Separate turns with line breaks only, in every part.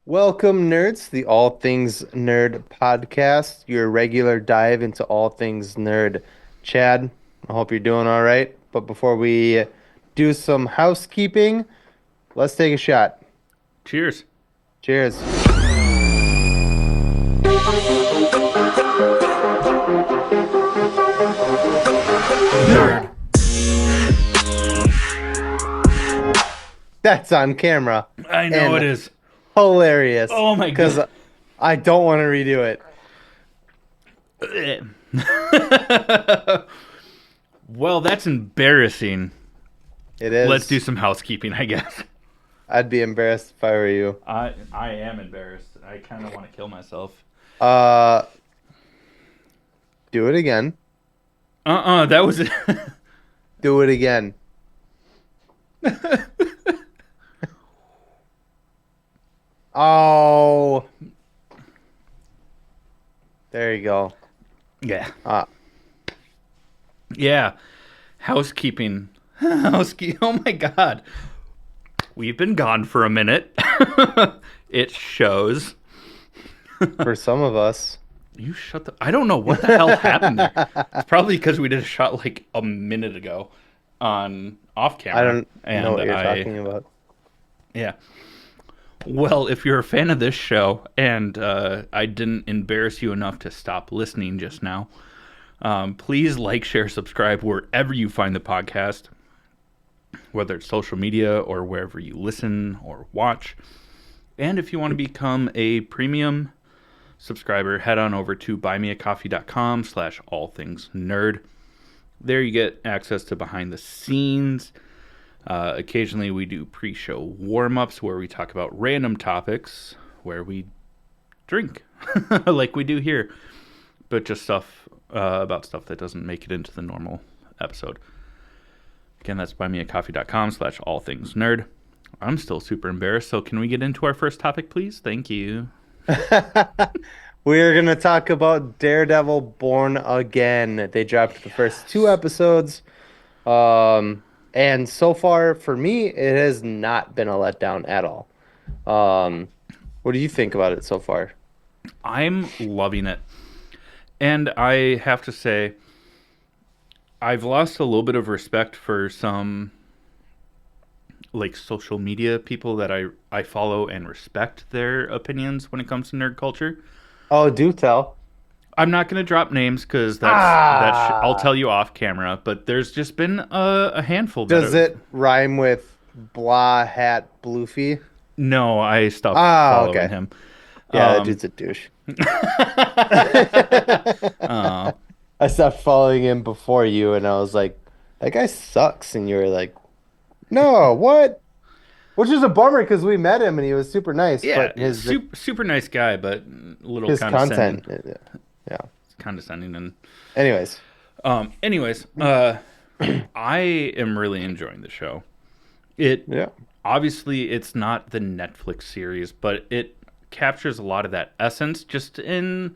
Welcome, nerds, to the All Things Nerd podcast, your regular dive into all things nerd. Chad, I hope you're doing all right. But before we do some housekeeping, let's take a shot.
Cheers.
Cheers.
Nerd.
That's on camera.
I know it is.
Hilarious.
Oh my
Because
god.
I don't want to redo it.
Well, that's embarrassing.
It is.
Let's do some housekeeping, I guess.
I'd be embarrassed if I were you.
I am embarrassed. I kind of want to kill myself.
Do it again.
That was it.
Do it again. Oh. There you go.
Yeah.
Ah.
Yeah. Housekeeping. Oh my god. We've been gone for a minute. It shows.
For some of us.
You shut the... I don't know what the hell happened there. It's probably because we did a shot like a minute ago on off camera.
I don't know what you're talking about.
Yeah. Well, if you're a fan of this show and I didn't embarrass you enough to stop listening just now, please like, share, subscribe wherever you find the podcast, whether it's social media or wherever you listen or watch. And if you want to become a premium subscriber, head on over to buymeacoffee.com/allthingsnerd. There you get access to behind the scenes. Occasionally we do pre-show warm-ups where we talk about random topics, where we drink, like we do here, but just stuff about stuff that doesn't make it into the normal episode. Again, that's buymeacoffee.com/allthingsnerd. I'm still super embarrassed, so can we get into our first topic, please? Thank you.
We're going to talk about Daredevil Born Again. They dropped the first 2 episodes. And so far, for me, it has not been a letdown at all. What do you think about it so far?
I'm loving it. And I have to say, I've lost a little bit of respect for some like social media people that I follow and respect their opinions when it comes to nerd culture.
Oh, do tell.
I'm not going to drop names because I'll tell you off camera. But there's just been a handful.
Does it rhyme with blah hat bloofy?
No, I stopped following him.
Yeah, that dude's a douche. I stopped following him before you, and I was like, that guy sucks. And you were like, no, what? Which is a bummer because we met him and he was super nice.
Yeah,
but his
super nice guy, but a little
his
condescending.
content, yeah.
It's condescending and.
Anyways,
I am really enjoying the show. Obviously it's not the Netflix series, but it captures a lot of that essence just in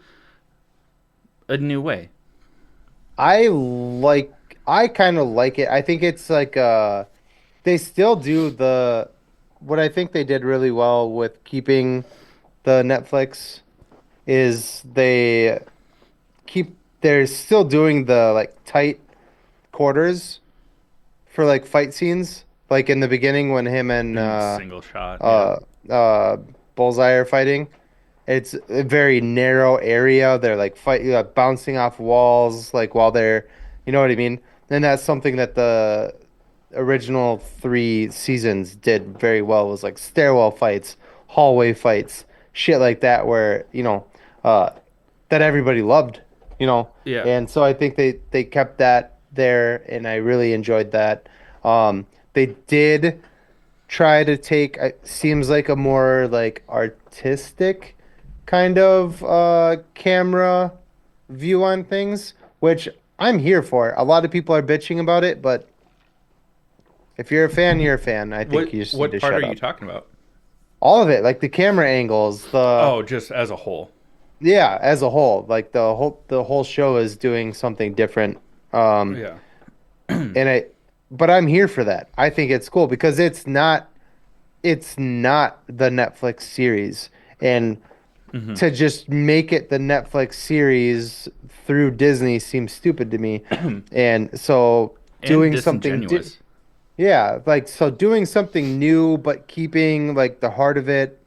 a new way.
I kind of like it. I think it's like they still do what I think they did really well with keeping the Netflix is they're still doing the like tight quarters for like fight scenes, like in the beginning when him and
single shot
Bullseye are fighting. It's a very narrow area. They're like bouncing off walls, like while they're, you know what I mean? And that's something that the original 3 seasons did very well. Was like stairwell fights, hallway fights, shit like that, where that everybody loved,
Yeah.
And so I think they kept that there, and I really enjoyed that. They did try to take seems like a more like artistic kind of camera view on things, which I'm here for. A lot of people are bitching about it, but if you're a fan, you're a fan. I think you just need to shut up.
What part are you talking about?
All of it, like the camera angles,
just as a whole.
Yeah, as a whole, like the whole show is doing something different.
Yeah.
But I'm here for that. I think it's cool because it's not the Netflix series. And
Hmm.
to just make it the Netflix series through Disney seems stupid to me. And so
And
doing something di
disingenuous.
yeah, like so doing something new but keeping like the heart of it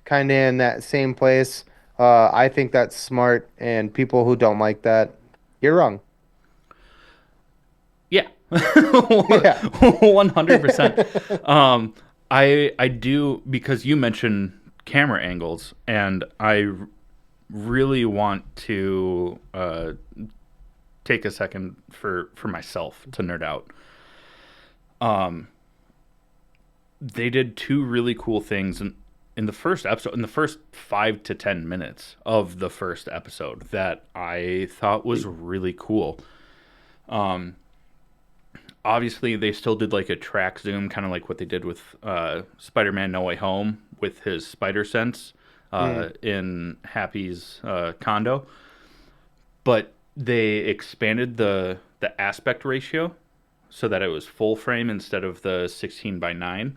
kind of in that same place. I think that's smart, and people who don't like that, you're wrong.
Yeah,
Yeah.
100%. Um, I do because you mentioned camera angles, and really want to take a second for myself to nerd out. They did two really cool things in the first episode, in the first 5 to 10 minutes of the first episode, that I thought was really cool. Obviously, they still did like a track zoom, kind of like what they did with Spider-Man: No Way Home with his spider sense
Mm,
in Happy's condo, but they expanded the aspect ratio so that it was full frame instead of the 16:9,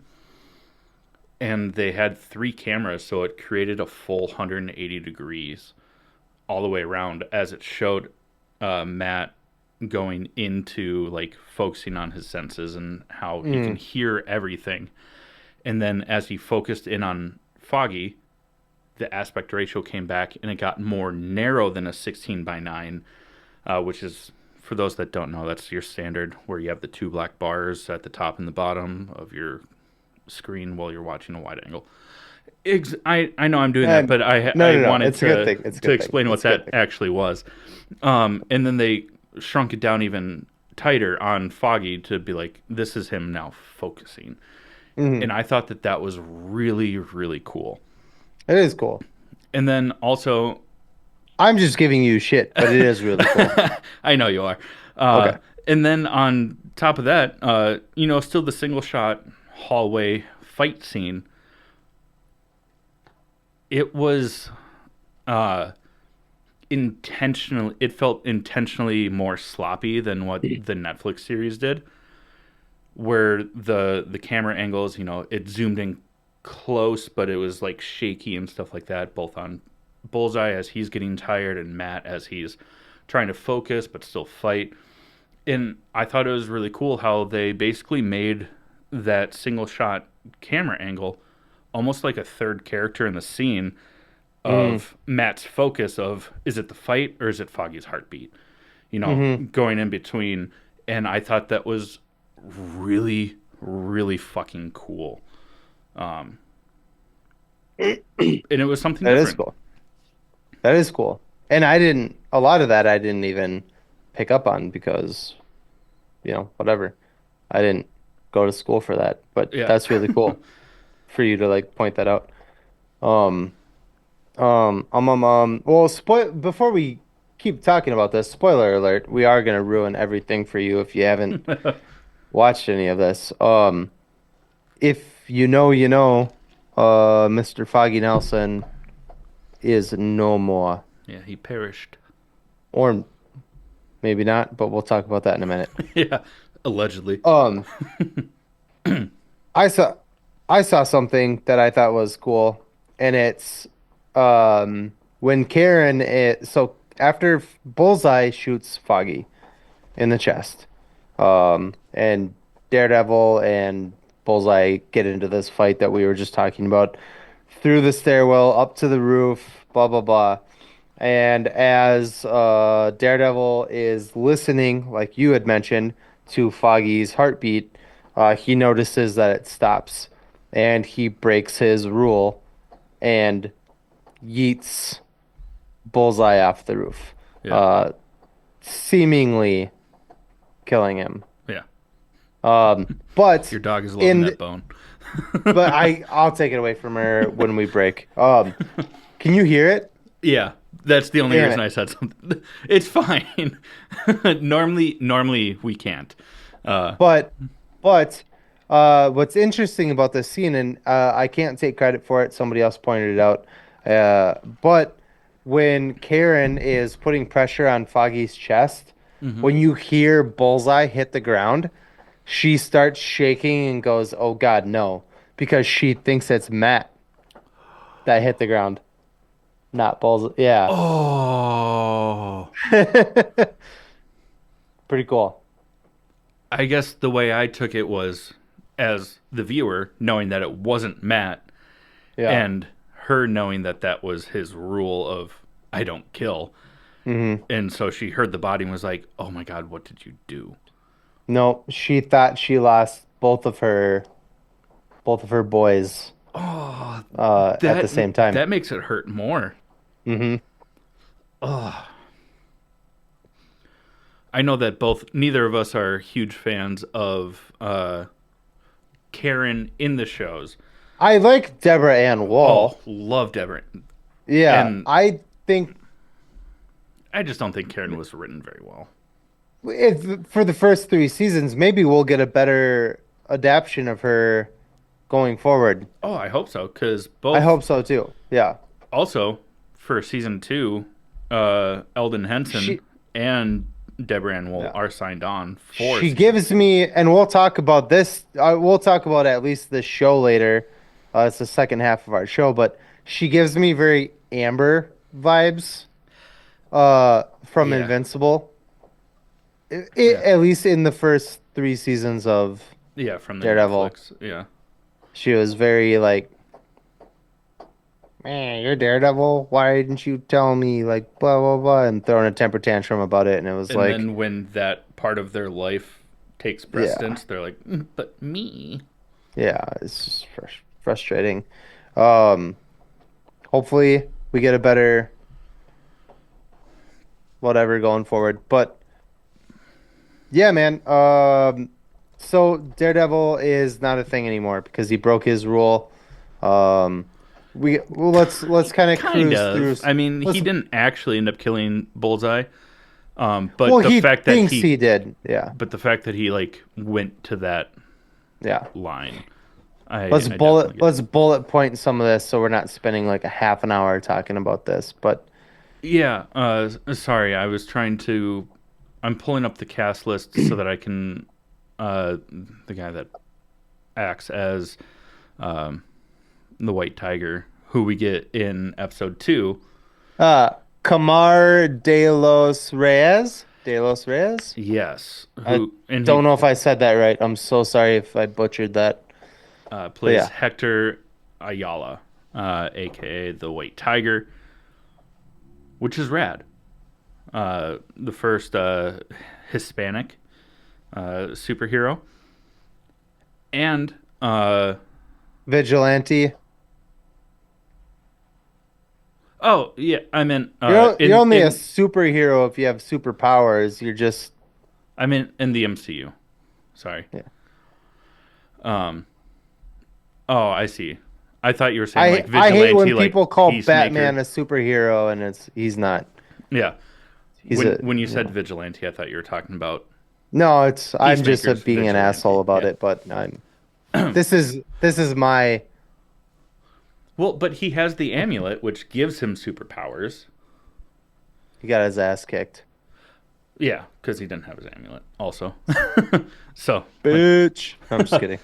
and they had three cameras, so it created a full 180 degrees all the way around as it showed Matt going into like focusing on his senses and how he can
mm,
hear everything. And then as he focused in on Foggy, the aspect ratio came back and it got more narrow than a 16:9, which is, for those that don't know, that's your standard where you have the two black bars at the top and the bottom of your screen while you're watching a wide angle. I know I'm doing that,
and
but
no,
I
no, no.
wanted
It's a good thing. It's a
to
good thing.
explain what
It's a good
that
thing.
actually was. And then they shrunk it down even tighter on Foggy to be like, this is him now focusing.
Hmm.
And I thought that that was really, really cool.
It is cool.
And then also,
I'm just giving you shit, but it is really cool.
I know you are. Uh,
Okay.
and then on top of that, still the single shot hallway fight scene. It was uh, intentionally, it felt intentionally more sloppy than what the Netflix series did, where the camera angles, it zoomed in close, but it was like shaky and stuff like that, both on Bullseye as he's getting tired and Matt as he's trying to focus but still fight. And I thought it was really cool how they basically made that single shot camera angle almost like a third character in the scene
Hmm.
of Matt's focus of, is it the fight or is it Foggy's heartbeat?
Hmm.
Going in between. And I thought that was really, really fucking cool. Um, and it was something
That is
different.
cool. That is cool. And I didn't, a lot of that I didn't even pick up on because, whatever. I didn't go to school for that, but
Yeah.
that's really cool for you to like point that out. Um, well, before we keep talking about this, spoiler alert, we are gonna ruin everything for you if you haven't watched any of this. If you know, Mr. Foggy Nelson is no more,
Yeah, he perished.
or maybe not, but we'll talk about that in a minute.
Yeah, allegedly.
Um, I saw I saw something that I thought was cool, and it's when so after Bullseye shoots Foggy in the chest, and Daredevil and Bullseye get into this fight that we were just talking about through the stairwell up to the roof, blah blah blah. And as Daredevil is listening, like you had mentioned, to Foggy's heartbeat, he notices that it stops, and he breaks his rule and yeets Bullseye off the roof,
Yeah,
uh, seemingly killing him.
yeah.
But
Your dog is loving
in
that bone.
I'll take it away from her when we break. Can you hear it?
Yeah, that's the only
Damn
reason
it.
I said something. It's fine. Normally we can't. Uh,
But but what's interesting about this scene, and I can't take credit for it, somebody else pointed it out. But when Karen is putting pressure on Foggy's chest,
mhm.
when you hear Bullseye hit the ground, she starts shaking and goes, "Oh God, no," because she thinks it's Matt. that hit the ground. Not balls. Yeah.
Oh,
Pretty cool.
I guess the way I took it was as the viewer, knowing that it wasn't Matt,
Yeah.
and her knowing that that was his rule of I don't kill.
Hmm.
And so she heard the body and was like, "Oh my god, what did you do?"
No, she thought she lost both of her boys
Oh,
at the
that
same time.
that makes it hurt more.
Hmm.
Oh, I know that neither of us are huge fans of Karen in the shows.
I like Deborah Ann
Oh,
Woll.
loved Everett,
Yeah,
and
I think
I just don't think Karen was written very well.
if for the first three seasons, maybe we'll get a better adaptation of her going forward.
Oh, I hope so, because
I
both
hope so too. Yeah.
also for season two, Eldon Henson
She
and Deborah Ann Wool
yeah.
are signed on for
She
season
gives
two.
me, and we'll talk about this. We'll talk about at least this show later. It's the second half of our show, but she gives me very Amber vibes from
Yeah,
Invincible.
yeah,
At least in the first three seasons of
yeah, from the
Daredevil,
Netflix. Yeah,
she was very like, "Man, you're Daredevil. Why didn't you tell me?" Like blah blah blah, and throwing a temper tantrum about it. And it was
and
like,
then when that part of their life takes
yeah,
precedence, they're like, "But me."
yeah, it's just frustrating. Um, Hopefully we get a better whatever going forward. But yeah, man. So Daredevil is not a thing anymore because he broke his rule. Um, let's kind of
Kind
cruise through.
of. I mean, he
Let's
didn't actually end up killing Bullseye, but
well,
the
he
fact that
thinks he did. Yeah,
he like went to that
yeah.
line, I definitely get.
Let's bullet point some of this so we're not spending like a half an hour talking about this. But
Yeah, sorry, I was trying to. I'm pulling up the cast list so that I can. The guy that acts as um, the White Tiger, who we get in episode two.
uh, Kamar De Los Reyes.
Yes,
I
who and he
don't know if I said that right. I'm so sorry if I butchered that. But
plays
yeah,
Hector Ayala, aka the White Tiger, which is rad. The first Hispanic superhero, and
Vigilante.
oh yeah, I meant
You're only a superhero if you have superpowers. You're just
in the MCU. Sorry.
yeah.
Um. Oh, I see. I thought you were saying like
I hate when
vigilante, like
people call Batman
peacemaker.
a superhero and he's not.
Yeah.
He's a
When you
you
said
know.
vigilante, I thought you were talking about
No, it's I'm just
peacemakers
being an
vigilante.
asshole about
Yeah.
it, but I'm this is my
Well, but he has the amulet, which gives him superpowers.
he got his ass kicked.
Yeah, because he didn't have his amulet, also. So, like,
Bitch. I'm just kidding.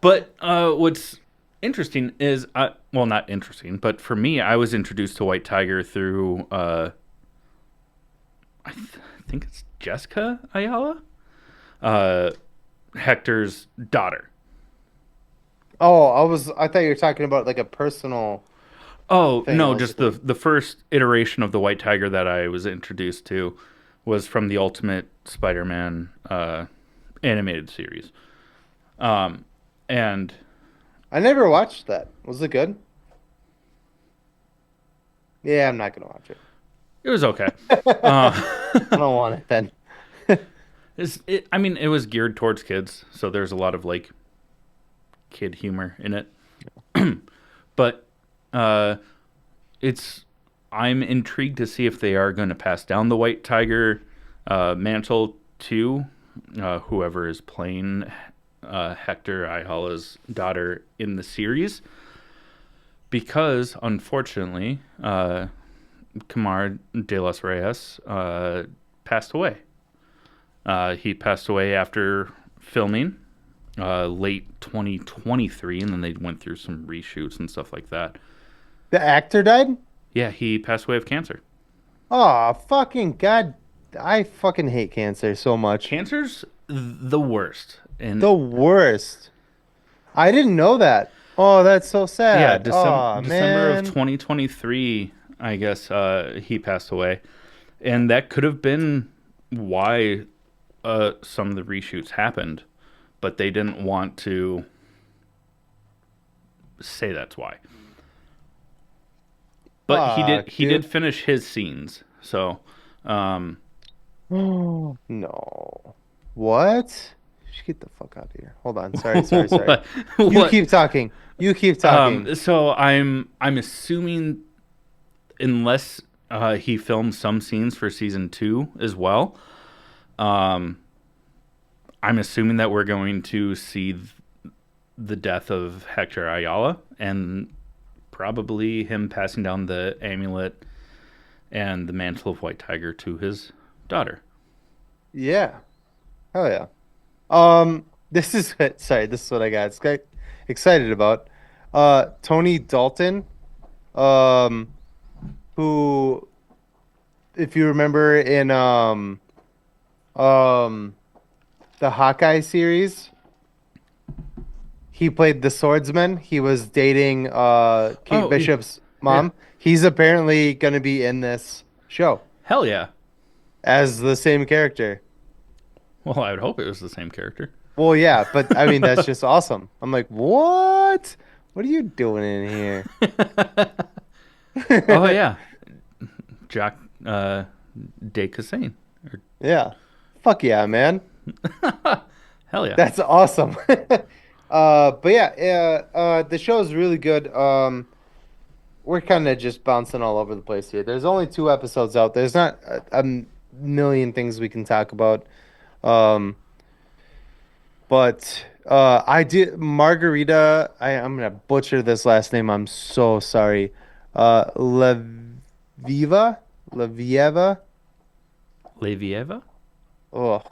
but what's interesting is, well, not interesting, but for me, I was introduced to White Tiger through, I think it's Jessica Ayala, uh, Hector's daughter.
Oh, I thought you were talking about like a personal
Oh
thing. I
no,
was
just
like,
the first iteration of the White Tiger that I was introduced to was from the Ultimate Spider-Man animated series. And
I never watched that. Was it good? Yeah, I'm not gonna watch it.
it was okay. Uh,
I don't want it then.
I mean, it was geared towards kids, so there's a lot of like kid humor in it. But uh, it's I'm intrigued to see if they are going to pass down the White Tiger mantle to whoever is playing Hector Ayala's daughter in the series, because unfortunately, Camar de los Reyes passed away. He passed away after filming late 2023, and then they went through some reshoots and stuff like that.
The actor died?
Yeah, he passed away of cancer.
Oh, fucking God. I fucking hate cancer so much.
Cancer's the worst. And
The worst. I didn't know that. Oh, that's so
yeah,
sad. Oh,
December of
man.
2023, I guess he passed away. And that could have been why some of the reshoots happened, but they didn't want to say that's why. But
Fuck,
he did
dude.
finish his scenes. So, um,
Oh, no. What? Just get the fuck out of here. Hold on. Sorry.
what
You
what
keep talking. You keep talking.
so I'm assuming unless he filmed some scenes for season 2 as well, um I'm assuming that we're going to see the death of Hector Ayala and probably him passing down the amulet and the mantle of White Tiger to his daughter.
Yeah. Hell yeah. This is sorry, this is what I got excited about. Tony Dalton, um, who, if you remember in um the Hawkeye series, he played the swordsman. He was dating Kate
Oh,
Bishop's
yeah.
mom. He's apparently gonna be in this show
Hell yeah.
as the same character.
Well, I would hope it was the same character.
Well, yeah, but I mean that's just awesome. I'm like, what? What are you doing in here?
Oh yeah, Jack De Cassane.
Yeah. Fuck yeah, man.
Hell yeah.
That's awesome. But yeah, the show is really good. We're kind of just bouncing all over the place here. There's only 2 episodes out. There's not a million things we can talk about. Um, but I did Margarita. I'm gonna butcher this last name. I'm so sorry. Leviva, Levieva.
Levieva?
Oh,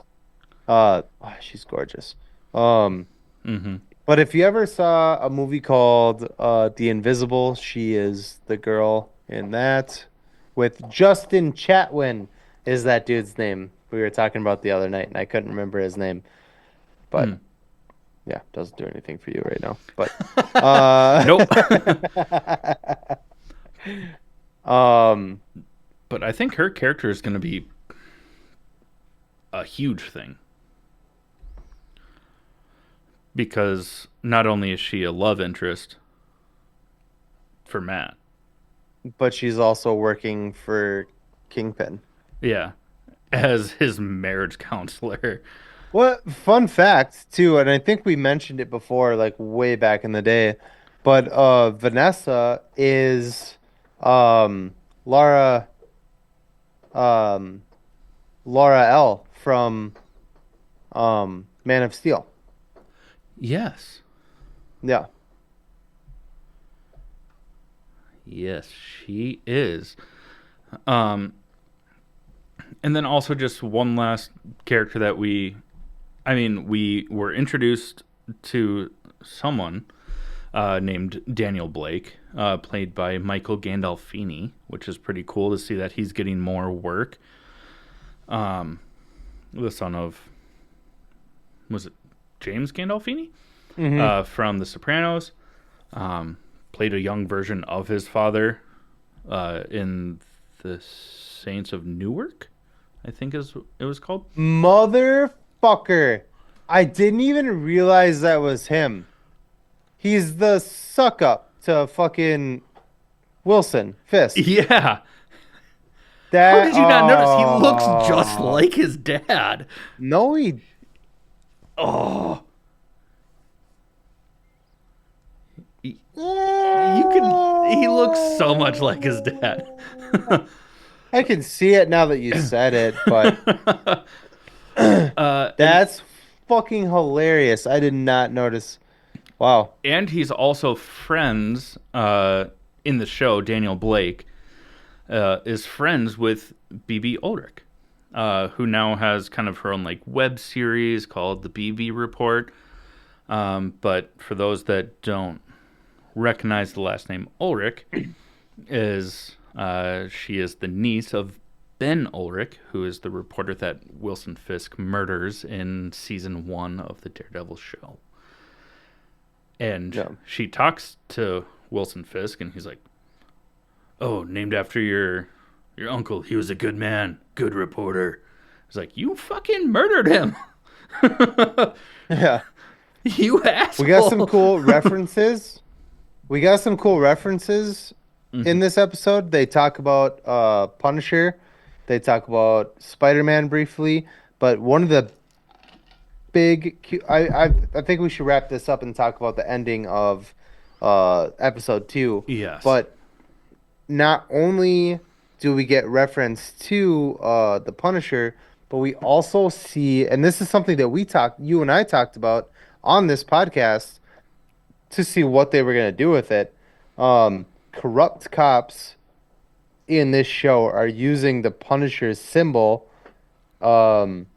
she's gorgeous.
Mm-hmm.
But if you ever saw a movie called The Invisible, she is the girl in that. With Justin Chatwin is that dude's name we were talking about the other night, and I couldn't remember his name. But
Mm.
yeah, doesn't do anything for you right now. But
Nope.
um,
But I think her character is going to be a huge thing because not only is she a love interest for Matt,
but she's also working for Kingpin.
yeah, as his marriage counselor.
What fun fact too, and I think we mentioned it before, like way back in the day, but Vanessa is um Laura um Laura L from Man of Steel.
Yes.
Yeah.
Yes, she is. Um, and then also just one last character that we were introduced to someone named Daniel Blake, played by Michael Gandolfini, which is pretty cool to see that he's getting more work. The son of, was it James Gandolfini?
Hmm.
From The Sopranos. Played a young version of his father in The Saints of Newark, I think is it was called.
Motherfucker. I didn't even realize that was him. He's the suck up to fucking Wilson Fisk.
Yeah. How
That
did you not notice? He looks just like his dad.
no he
Oh, you can. He looks so much like his dad.
I can see it now that you said it, but
And
that's fucking hilarious. I did not notice. Wow.
he's also friends in the show. Daniel Blake is friends with BB Ulrich, who now has kind of her own like web series called the BB Report. But for those that don't recognize the last name Ulrich, is she is the niece of Ben Ulrich, who is the reporter that Wilson Fisk murders in season 1 of the Daredevil show. And
Yeah.
she talks to Wilson Fisk, and he's like, "Oh, named after your uncle. He was a good man, good reporter." He's like, "You fucking murdered him,
Yeah.
you
We got some
asshole."
cool references. We got some cool references in
Hmm.
this episode. They talk about Punisher. They talk about Spider-Man briefly, but one of the I think we should wrap this up and talk about the ending of episode 2.
Yes.
But not only do we get reference to the Punisher, but we also see, and this is something that you and I talked about on this podcast to see what they were going to do with it. Corrupt cops in this show are using the Punisher's symbol. Um,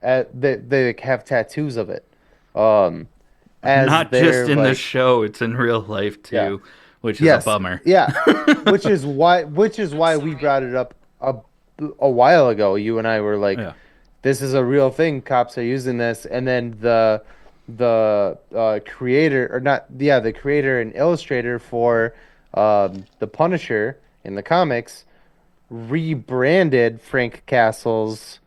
they have tattoos of it. Um, as
Not just
their
in the
like,
show, it's in real life
yeah,
too, which is a
yes,
bummer.
yeah. Which is why we brought it up a while ago. You and I were like,
Yeah.
this is a real thing. Cops are using this, and then the creator or not, yeah, the creator and illustrator for the Punisher in the comics rebranded Frank Castle's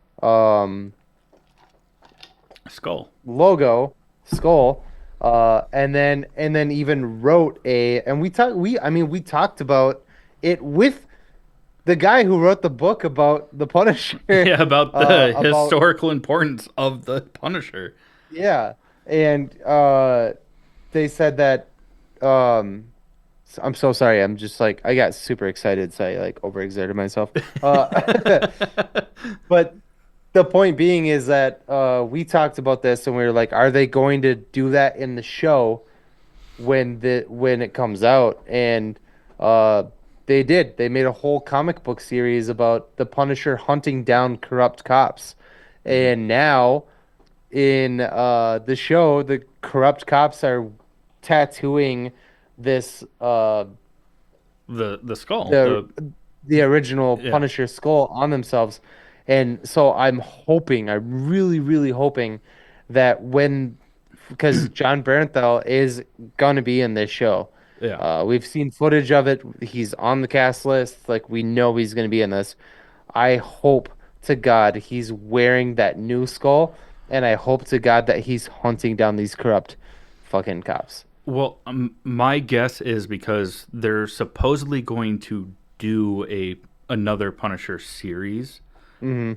Skull.
logo skull, and then even wrote and we talked about it with the guy who wrote the book about the Punisher.
Yeah, about the
About
historical importance of the Punisher.
Yeah, and they said that um I'm so sorry. I'm just like I got super excited, so I like overexerted myself. But the point being is that we talked about this and we were like, are they going to do that in the show when it comes out? And uh, they did. They made a whole comic book series about the Punisher hunting down corrupt cops,
Hmm.
and now in the show, the corrupt cops are tattooing this
The skull.
the
The
the original
Yeah.
Punisher skull on themselves. And so I'm really, really hoping that because John Bernthal is going to be in this show.
Yeah.
We've seen footage of it. He's on the cast list. Like, we know he's going to be in this. I hope to God he's wearing that new skull, and I hope to God that he's hunting down these corrupt fucking cops.
Well, my guess is because they're supposedly going to do another Punisher series
Hmm.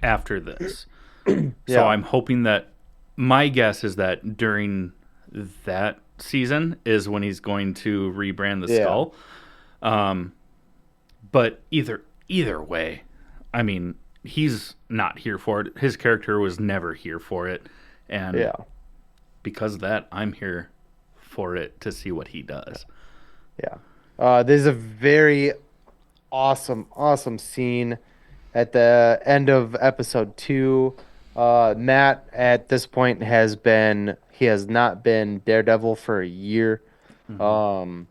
after this. So
Yeah.
I'm hoping that my guess is that during that season is when he's going to rebrand the
Yeah.
skull. Um, but either way, I mean, he's not here for it. His character was never here for it, and
Yeah.
because of that, I'm here for it to see what he does.
Yeah. There's a very awesome, awesome scene at the end of episode 2. Matt at this point he has not been Daredevil for a year.
Hmm.
Um,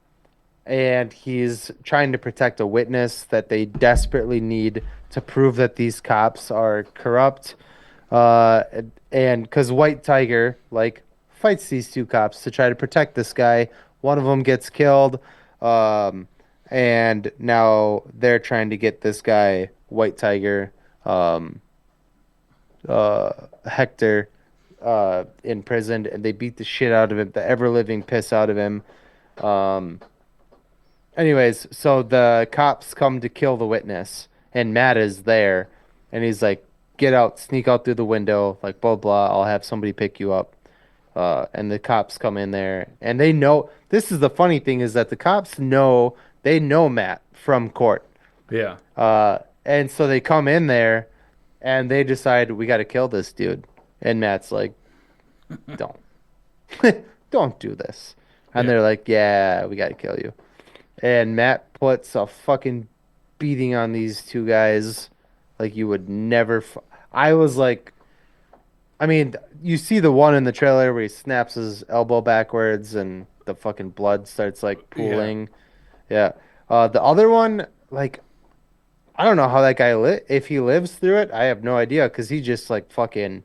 and he's trying to protect a witness that they desperately need to prove that these cops are corrupt. And because White Tiger like fights these two cops to try to protect this guy, one of them gets killed, um, and now they're trying to get this guy, White Tiger, um, Hector, imprisoned, and they beat the shit out of him, the ever living piss out of him. Um, Anyways, so the cops come to kill the witness, and Matt is there, and he's like, "Get out, sneak out through the window, like blah blah. I'll have somebody pick you up." And the cops come in there, and they know. This is the funny thing is that the cops know they know Matt from court,
Yeah,
and so they come in there, and they decide we got to kill this dude, and Matt's like, "Don't, don't do this," and
yeah,
they're like, "Yeah, we got to kill you." And Matt puts a fucking beating on these two guys like you would never. I was like, I mean, you see the one in the trailer where he snaps his elbow backwards and the fucking blood starts like
yeah.
pooling. Yeah. The other one, like, I don't know how that guy if he lives through it. I have no idea because he just like fucking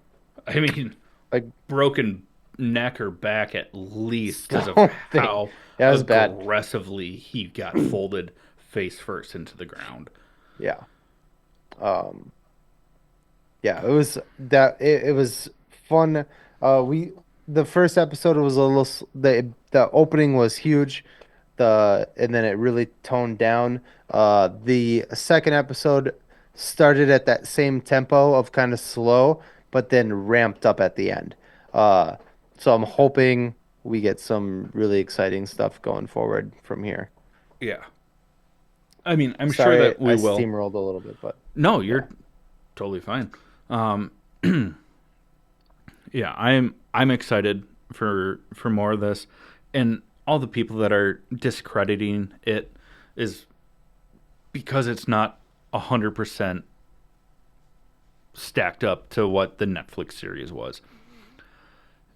I mean,
like
broken neck or back at least because of
something.
how
Yeah, it was bad.
aggressively he got folded face first into the ground.
Yeah. Um, yeah, it was that it was fun. We the first episode was a little the opening was huge. And then it really toned down. The second episode started at that same tempo of kind of slow, but then ramped up at the end. Uh, so I'm hoping we get some really exciting stuff going forward from here.
Yeah. I mean, I'm sure
Sorry,
that we
I
will.
steamrolled a little bit, but
No,
yeah.
you're totally fine. Um, yeah, I'm excited for more of this, and all the people that are discrediting it is because it's not 100% stacked up to what the Netflix series was.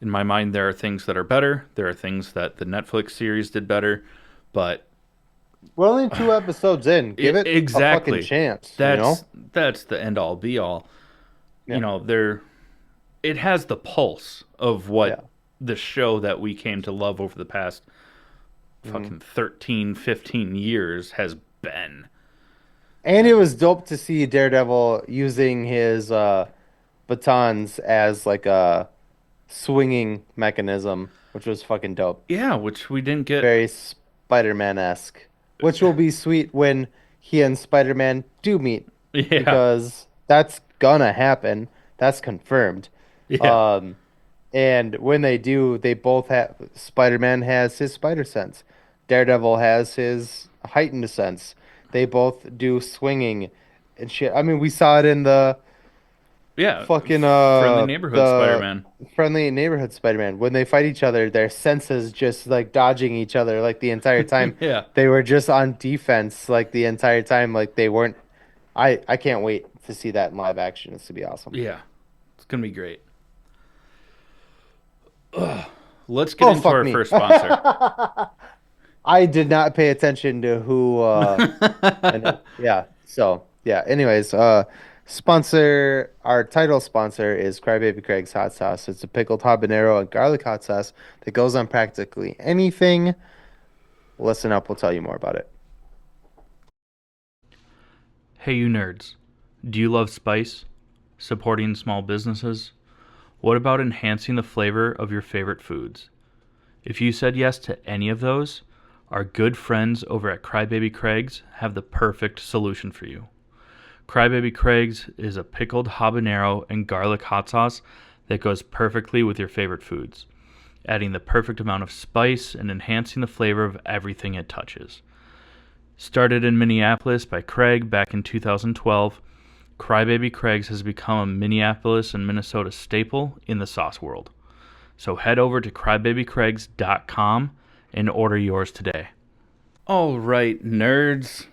In my mind, there are things that are better. There are things that the Netflix series did better, but
We're only two episodes in. Give it a fucking
exactly,
chance, you
that's
know?
that's the end all be all.
Yeah.
There it has the pulse of what
Yeah.
the show that we came to love over the past
Mhm.
fucking 13, 15 years has been.
And it
And
was dope to see Daredevil using his batons as like a swinging mechanism, which was fucking dope.
yeah, which we didn't get.
Very Spider-Man-esque, which will be sweet when he and Spider-Man do meet
Yeah,
because that's gonna happen. That's confirmed.
yeah,
Um, and when they do, they both have Spider-Man has his spider sense. Daredevil has his heightened sense. They both do swinging and shit. I mean, we saw it in the
yeah.
fucking
Friendly neighborhood
the
Spider-Man.
friendly neighborhood Spider-Man. When they fight each other, their senses just like dodging each other like the entire time.
Yeah,
They were just on defense like the entire time. Like they weren't. I can't wait to see that in live action. It's gonna be awesome.
yeah. It's gonna be great. Let's get
Oh
into
fuck
our
me.
first sponsor.
I did not pay attention to who and yeah. So yeah. Anyways, sponsor our title sponsor is Crybaby Craig's hot sauce. It's a pickled habanero and garlic hot sauce that goes on practically anything. Listen up, we'll tell you more about it.
Hey, you nerds. Do you love spice? Supporting small businesses? What about enhancing the flavor of your favorite foods? If you said yes to any of those, our good friends over at Crybaby Craig's have the perfect solution for you. Crybaby Craig's is a pickled habanero and garlic hot sauce that goes perfectly with your favorite foods, adding the perfect amount of spice and enhancing the flavor of everything it touches. Started in Minneapolis by Craig back in 2012, Crybaby Craig's has become a Minneapolis and Minnesota staple in the sauce world. So head over to crybabycraigs.com and order yours today. All right, nerds.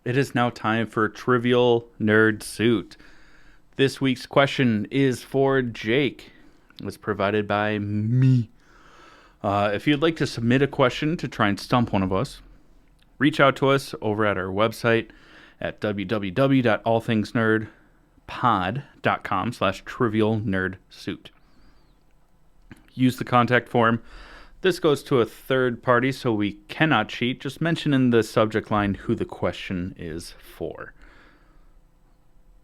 It is now time for Trivial Nerd Suit. This week's question is for Jake. It was provided by me. If you'd like to submit a question to try and stump one of us, reach out to us over at our website at www.allthingsnerdpod.com/trivialnerdsuit. Use the contact form. This goes to a third party, so we cannot cheat. Just mention in the subject line who the question is for.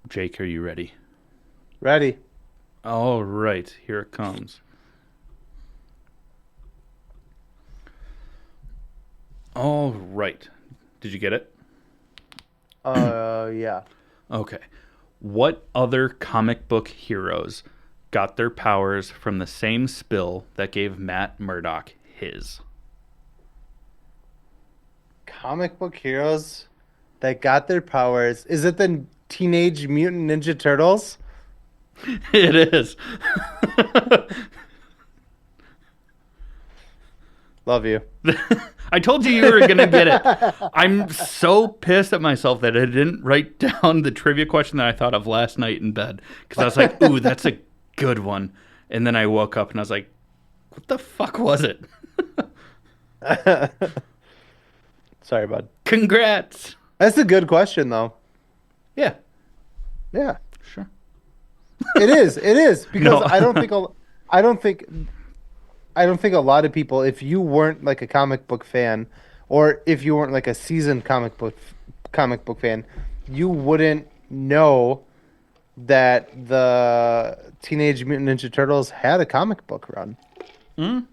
Jake, are you ready?
Ready?
All right, here it comes. All right. Did you get it?
Yeah.
Okay. What other comic book heroes got their powers from the same spill that gave Matt Murdock his?
Comic book heroes that got their powers. Is it the Teenage Mutant Ninja Turtles?
It is.
Love you.
I told you were going to get it. I'm so pissed at myself that I didn't write down the trivia question that I thought of last night in bed. Because I was like, ooh, that's a good one. And then I woke up and I was like, what the fuck was it?
Sorry, bud.
Congrats.
That's a good question, though.
Yeah,
Yeah,
sure.
it is. It is because
No.
I don't think, I don't think a lot of people, if you weren't like a comic book fan, or if you weren't like a seasoned comic book fan, you wouldn't know that the Teenage Mutant Ninja Turtles had a comic book run.
Mm,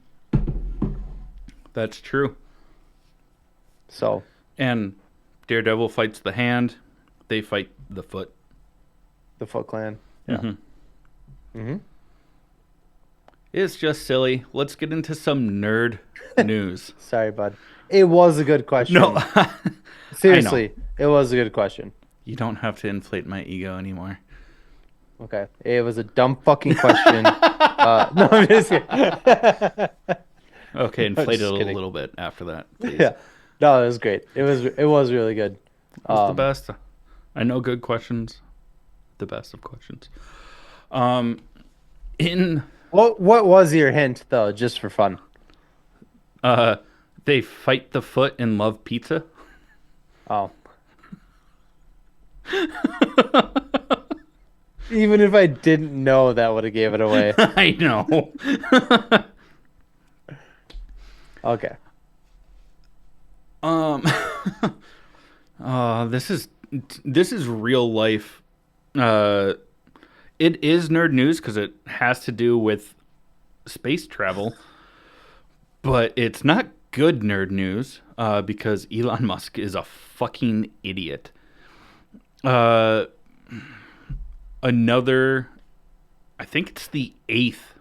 that's true.
So,
And Daredevil fights the hand. They fight the foot.
the Foot Clan. Yeah.
Hmm.
Hmm.
It's just silly. Let's get into some nerd news.
Sorry, bud. It was a good
No,
question.
I know.
Seriously, it was a good question.
You don't have to inflate my ego anymore.
Okay. It was a dumb fucking question. No, I'm just kidding.
Okay,
I'm
inflate it
just
a
kidding.
little bit after that, please.
Yeah. No, it was great. It was really good.
It's the best. I know good questions. The best of questions. Um, in
What was your hint though, just for fun?
they fight the foot and love pizza.
Oh. Even if I didn't know, that would have gave it away.
I know.
Okay.
Um, this is real life. It is nerd news because it has to do with space travel, but it's not good nerd news because Elon Musk is a fucking idiot. Another, I think it's the eighth.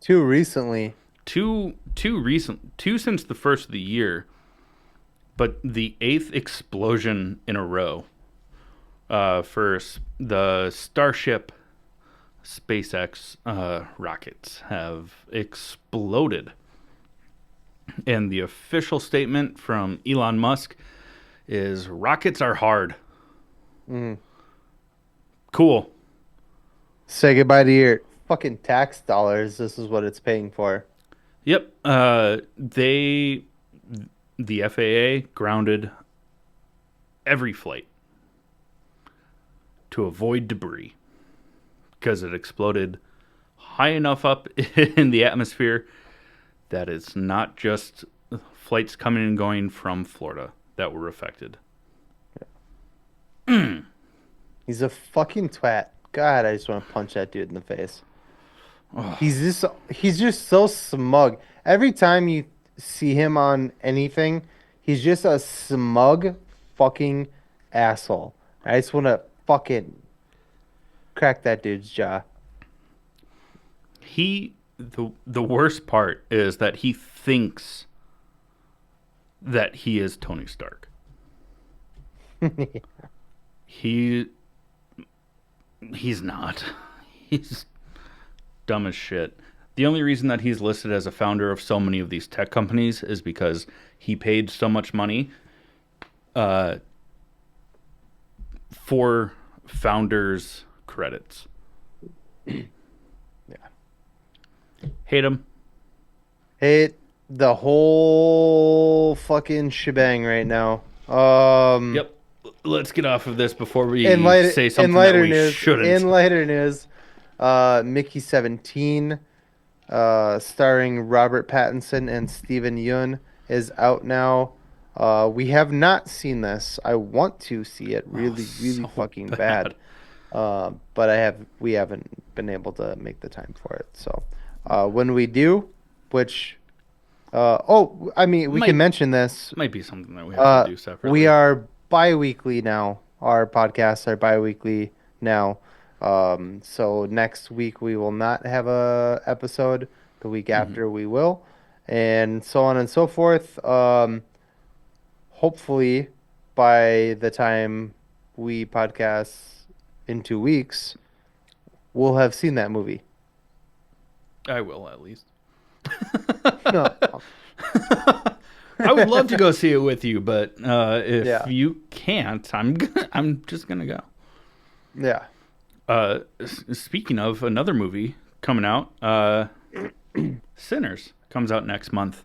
Too recently.
Two since the first of the year, but the eighth explosion in a row for the Starship SpaceX rockets have exploded. And the official statement from Elon Musk is rockets are hard.
Mm.
Cool.
Say goodbye to your fucking tax dollars. This is what it's paying for.
Yep. The FAA grounded every flight to avoid debris because it exploded high enough up in the atmosphere that it's not just flights coming and going from Florida that were affected.
He's a fucking twat. God, I just want to punch that dude in the face. He's just so smug. Every time you see him on anything, he's just a smug fucking asshole. I just want to fucking crack that dude's jaw.
The worst part is that he thinks that he is Tony Stark. He's not. He's dumb as shit. The only reason that he's listed as a founder of so many of these tech companies is because he paid so much money for founders' credits.
Yeah.
Hate him.
Hate the whole fucking shebang right now.
Yep. Let's get off of this before we say
In
something that
lighter
we
news,
shouldn't.
in lighter news, Mickey 17, starring Robert Pattinson and Steven Yeun, is out now. We have not seen this. I want to see it really, really
so
fucking
bad.
bad. But we haven't been able to make the time for it. So, when we do, which, I mean, we can mention this.
Might be something that we have to do separately.
We are bi-weekly now. Our podcasts are bi-weekly now. So next week we will not have a episode. The week after we will, and so on and so forth. Hopefully, by the time we podcast in 2 weeks, we'll have seen that movie.
I will, at least.
No.
I would love to go see it with you, but if
Yeah.
you can't, I'm just gonna go.
Yeah.
Speaking of another movie coming out, Sinners comes out next month.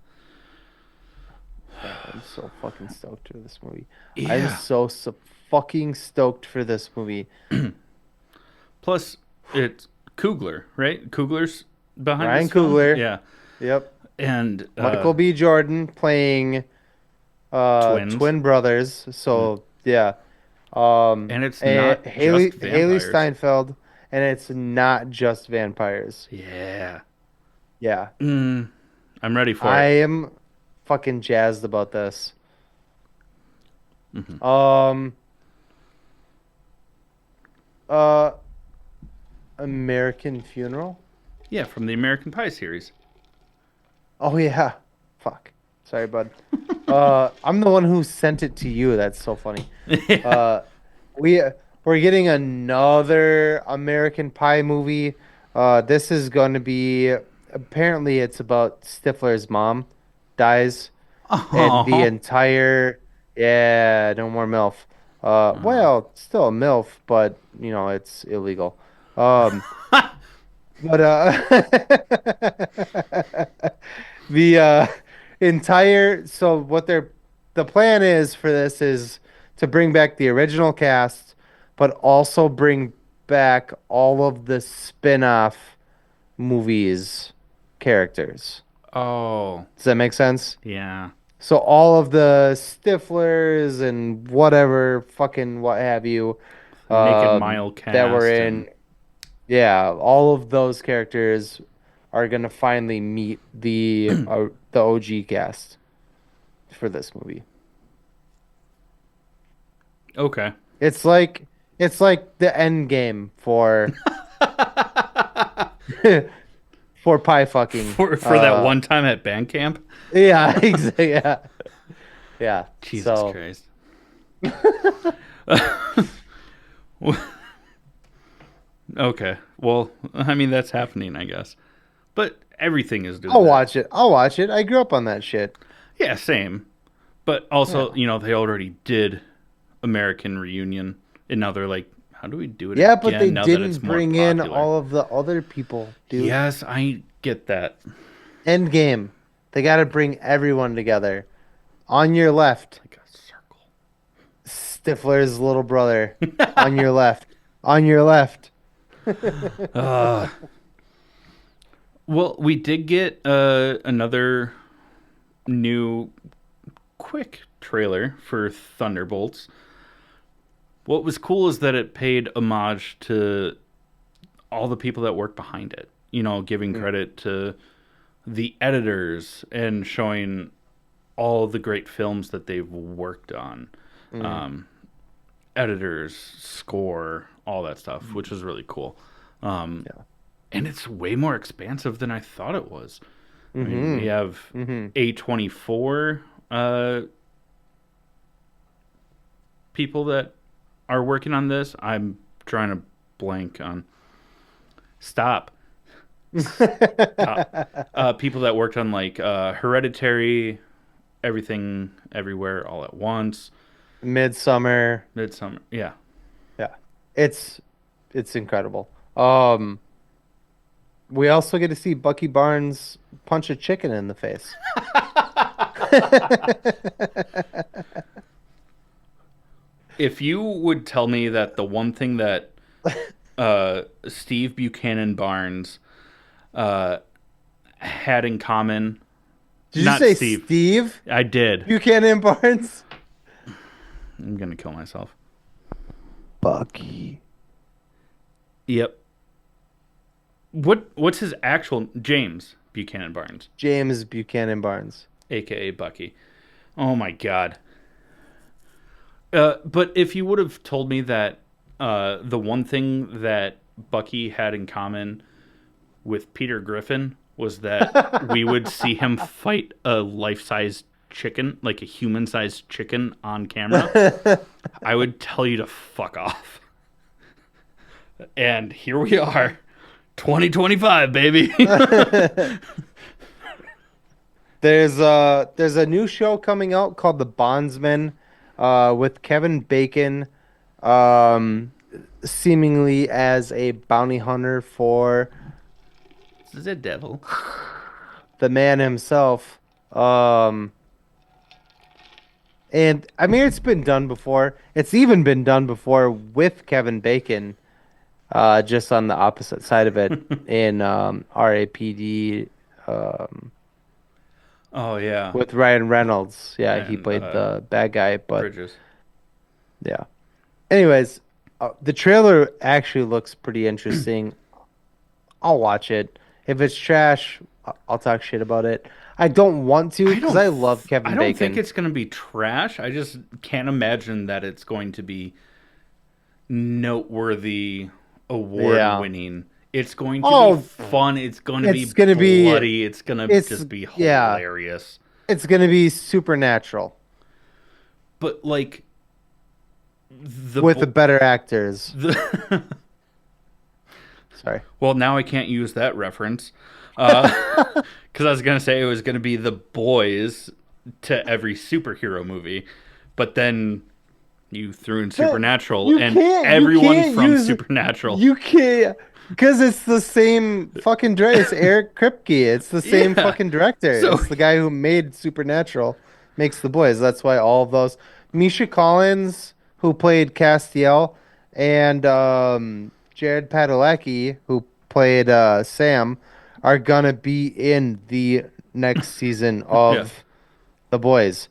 I'm so fucking stoked for this movie. I'm
Yeah.
so fucking stoked for this movie.
Plus, it's Coogler, right? Coogler's behind
Ryan
this film.
Coogler.
Yeah,
Yep.
and
Michael B. Jordan playing
twins,
twin brothers.
mm.
So yeah.
And it's not just
Haley
vampires.
Steinfeld, and it's not just vampires.
Yeah.
Yeah.
Mm, I'm ready for
I
it.
am fucking jazzed about this.
Hmm.
Um uh American Funeral?
Yeah, from the American Pie series.
Oh yeah. Fuck. Sorry, bud. I'm the one who sent it to you. That's so funny.
Yeah.
Uh we we're getting another American Pie movie. This is going to be apparently it's about Stifler's mom dies and the
Oh.
entire yeah, no more MILF. Well, still a MILF, but you know, it's illegal. Um but the entire so what they're the plan is for this is to bring back the original cast, but also bring back all of the spin-off movies characters.
Oh.
Does that make sense?
Yeah.
So all of the Stiflers and whatever fucking what have you
Naked Mile
that were
cast and
in yeah, all of those characters are gonna finally meet the OG cast for this movie.
okay.
It's like it's like the end game for for pie fucking.
For that one time at band camp.
Yeah, exactly. Yeah, yeah.
Jesus
So
Christ. Okay. Well, I mean that's happening, I guess. But everything is doing
I'll
that.
watch it. I'll watch it. I grew up on that shit.
Yeah, same. But also,
Yeah.
they already did American Reunion, and now they're like, how do we do it
Yeah, but they
again now that
didn't
it's more
bring in
popular?
all of the other people, dude.
Yes, I get that.
End game. They got to bring everyone together. On your left,
Like a circle.
Stifler's little brother. On your left. On your left.
Uh, well, we did get another new quick trailer for Thunderbolts. What was cool is that it paid homage to all the people that work behind it. Giving
Mm,
credit to the editors and showing all the great films that they've worked on.
mm,
Um, editors, score, all that stuff, which is really cool. Um,
yeah.
and it's way more expansive than I thought it was. I mean, we
Mm-hmm.
have
Mm-hmm.
A24 people that are working on this. I'm trying to blank on. Stop. People that worked on like Hereditary, Everything, Everywhere, All at Once,
Midsummer.
Midsummer. Yeah.
Yeah. It's it's incredible. We also get to see Bucky Barnes punch a chicken in the face.
If you would tell me that the one thing that Steve Buchanan Barnes uh, had in common,
Did you
not
say
Steve,
Steve
I did.
Buchanan Barnes?
I'm gonna kill myself.
Bucky.
Yep. What's his actual James Buchanan Barnes,
James Buchanan Barnes.
aka Bucky? Oh my god. But if you would have told me that the one thing that Bucky had in common with Peter Griffin was that we would see him fight a life-sized chicken, like a human-sized chicken on camera, I would tell you to fuck off. And here we are, 2025, baby.
There's a new show coming out called The Bondsman, with Kevin Bacon, um, seemingly as a bounty hunter for
This is a devil.
the man himself. Um, And I mean, it's been done before. It's even been done before with Kevin Bacon, just on the opposite side of it in RAPD
Oh yeah,
with Ryan Reynolds. Yeah, he
and
played the bad guy, but
Bridges.
yeah. Anyways, the trailer actually looks pretty interesting. I'll watch it. If it's trash, I'll talk shit about it. I don't want to because I love
I
Kevin
don't think
Bacon.
it's going to be trash. I just can't imagine that it's going to be noteworthy, award
Yeah.
winning. It's going to be
Oh,
fun. It's going to
it's
be
gonna be
bloody. It's going to
it's
just be
yeah,
hilarious.
it's gonna be supernatural
But like the
with the better actors.
the
Sorry.
well, now I can't use that reference. Because I was gonna say it was gonna be the boys to every superhero movie, but then you threw in
No,
Supernatural
you
and
can't. You
everyone
can't
from
use.
Supernatural.
You can't because it's the same fucking director. It's Eric Kripke. It's the same
Yeah.
fucking director.
So
It's the guy who made Supernatural, makes The Boys. That's why all of those. Misha Collins, who played Castiel, and Jared Padalecki, who played Sam, are gonna be in the next season
yeah,
of The Boys.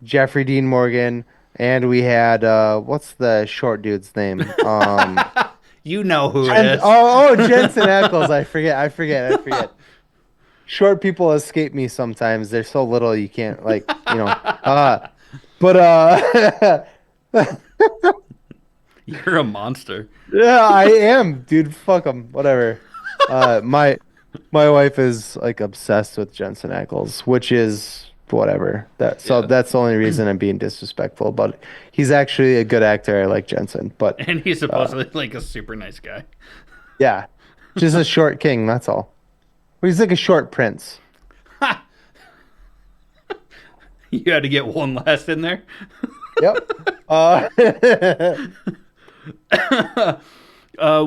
Jeffrey Dean Morgan, and we had what's the short dude's name?
you know who it is.
Jensen Ackles. I forget. Short people escape me sometimes. They're so little you can't but
You're a monster.
yeah, I am, dude. Fuck them. Whatever. My wife is like obsessed with Jensen Ackles, which is whatever.
Yeah,
That's the only reason I'm being disrespectful. But he's actually a good actor. I like Jensen, but
and he's supposedly like a super nice guy.
yeah, just a short king. That's all. He's like a short prince.
You had to get one last in there.
Yep.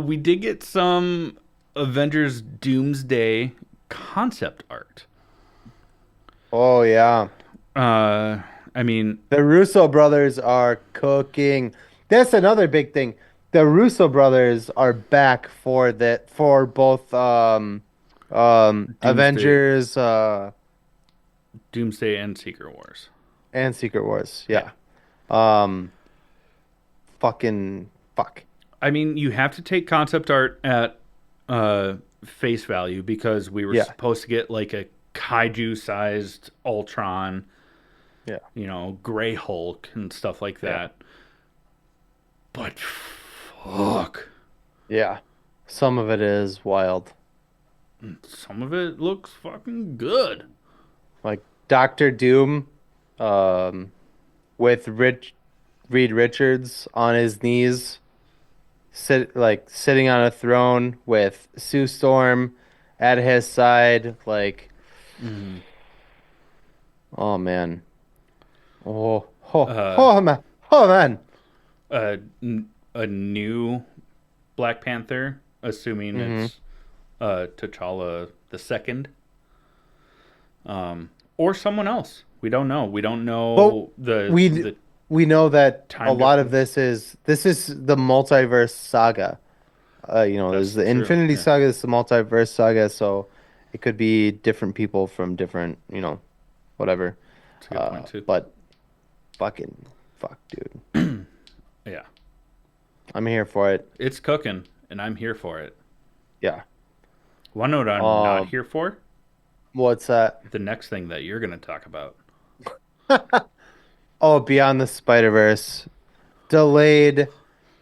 We did get some Avengers Doomsday concept art.
Oh yeah.
Uh, I mean,
The Russo brothers are cooking. That's another big thing. The Russo brothers are back for both
Doomsday,
Avengers
Doomsday and Secret Wars.
and Secret Wars.
Yeah.
Yeah. Um fucking fuck.
I mean, you have to take concept art at face value because we were
Yeah.
supposed to get like a kaiju-sized Ultron,
Yeah.
Gray Hulk and stuff like
Yeah.
that. But fuck,
Yeah. Some of it is wild.
some of it looks fucking good.
Like Doctor Doom um with Reed Richards on his knees sitting on a throne with Sue Storm at his side. Like,
Mm.
oh man, oh,
Uh,
oh man, oh man.
a, a new Black Panther, assuming
Hmm.
it's T'Challa the second, or someone else. We don't know. We don't
But
know the
we
the
we know that a
time
lot of
difference.
this is the multiverse saga. There's
That's
the
true.
Infinity
Yeah,
Saga, this is the multiverse saga, so it could be different people from different, whatever.
that's a good point too.
But fucking fuck, dude.
Yeah,
I'm here for it.
it's cooking, and I'm here for it.
Yeah.
Want to know what I'm not
Um,
here for?
what's that?
The next thing that you're going to talk about.
Oh, Beyond the Spider-Verse delayed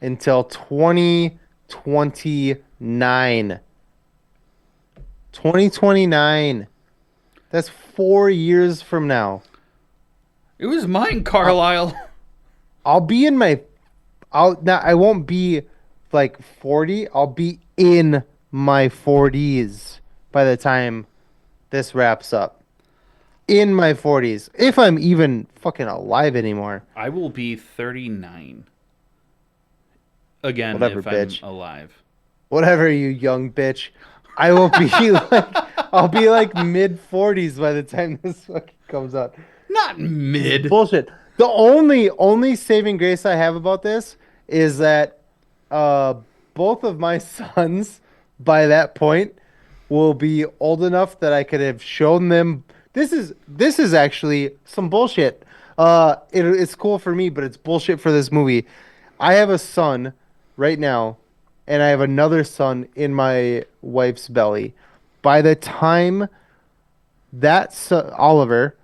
until 2029. 2029. That's 4 years from now.
It was mine,
Uh,
Carlisle.
I'll be in my I'll now I won't be like 40. I'll be in my 40s by the time this wraps up. In my 40s. If I'm even fucking alive anymore.
I will be 39 again
Whatever,
if I'm
bitch.
alive.
Whatever, you young bitch. I will be like I'll be like mid 40s by the time this fucking comes out.
Not
This is
mid.
bullshit. The only saving grace I have about this is that uh both of my sons by that point will be old enough that I could have shown them this is actually some bullshit. It's cool for me, but it's bullshit for this movie. I have a son right now, and I have another son in my wife's belly. By the time Oliver,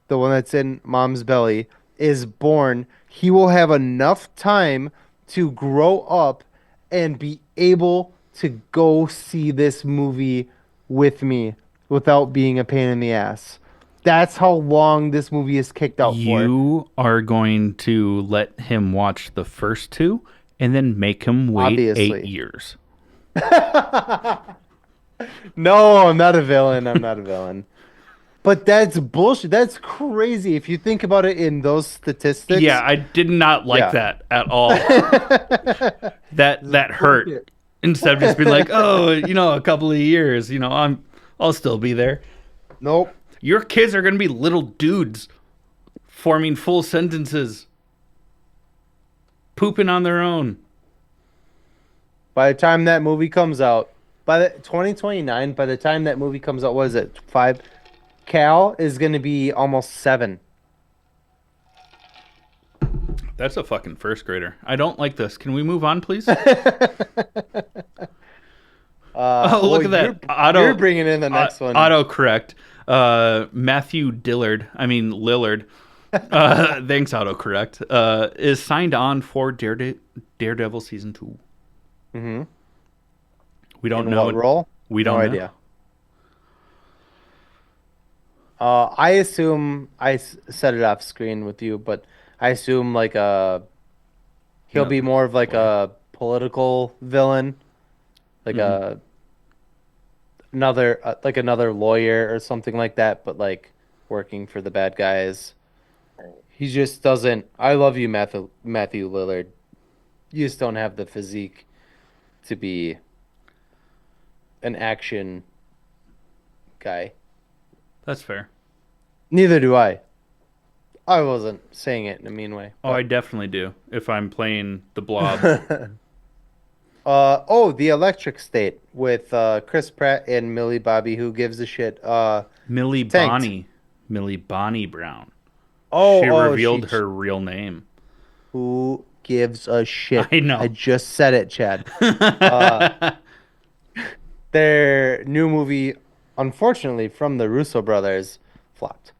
the one that's in mom's belly, is born, he will have enough time to grow up and be able to go see this movie with me without being a pain in the ass. That's how long this movie is kicked out for.
You are going to let him watch the first two and then make him wait eight
Obviously.
years.
No, I'm not a villain. I'm not a villain. But that's bullshit. That's crazy. If you think about it in those
Yeah,
statistics,
I did not like
yeah.
that at all.
This is
That hurt.
bullshit.
Instead of just being like, oh, a couple of years, I'll still be there.
Nope.
Your kids are gonna be little dudes forming full sentences, pooping on their own.
By the time that movie comes out, by the 2029, by the time that movie comes out, what is it? 5. Cal is going to be almost 7.
That's a fucking first grader. I don't like this. Can we move on, please? Oh,
Well,
look at
you're
that.
you're bringing in the next one.
Auto correct. Matthew Dillard, I mean Lillard. Thanks, autocorrect. Is signed on for Daredevil season 2.
Hmm.
We don't
In
know
what
it.
role?
We
No
don't know.
idea. I assume set it off screen with you, but I assume like he'll
No,
be more of like
lawyer.
a political villain, like
Hmm.
another lawyer or something like that, but like working for the bad guys. He just doesn't. I love you, Matthew Lillard. You just don't have the physique to be an action guy.
That's fair.
Neither do I. I wasn't saying it in a mean way,
Oh, I
but
definitely do. If I'm playing the Blob,
The Electric State with Chris Pratt and Millie Bobby. Who gives a shit?
Millie
Tanked.
Bonnie, Millie Bonnie Brown. She
Oh,
revealed her real name.
who gives a shit?
I
I
know.
just said it, Chad. Uh, their new movie, unfortunately, from the Russo brothers, flopped.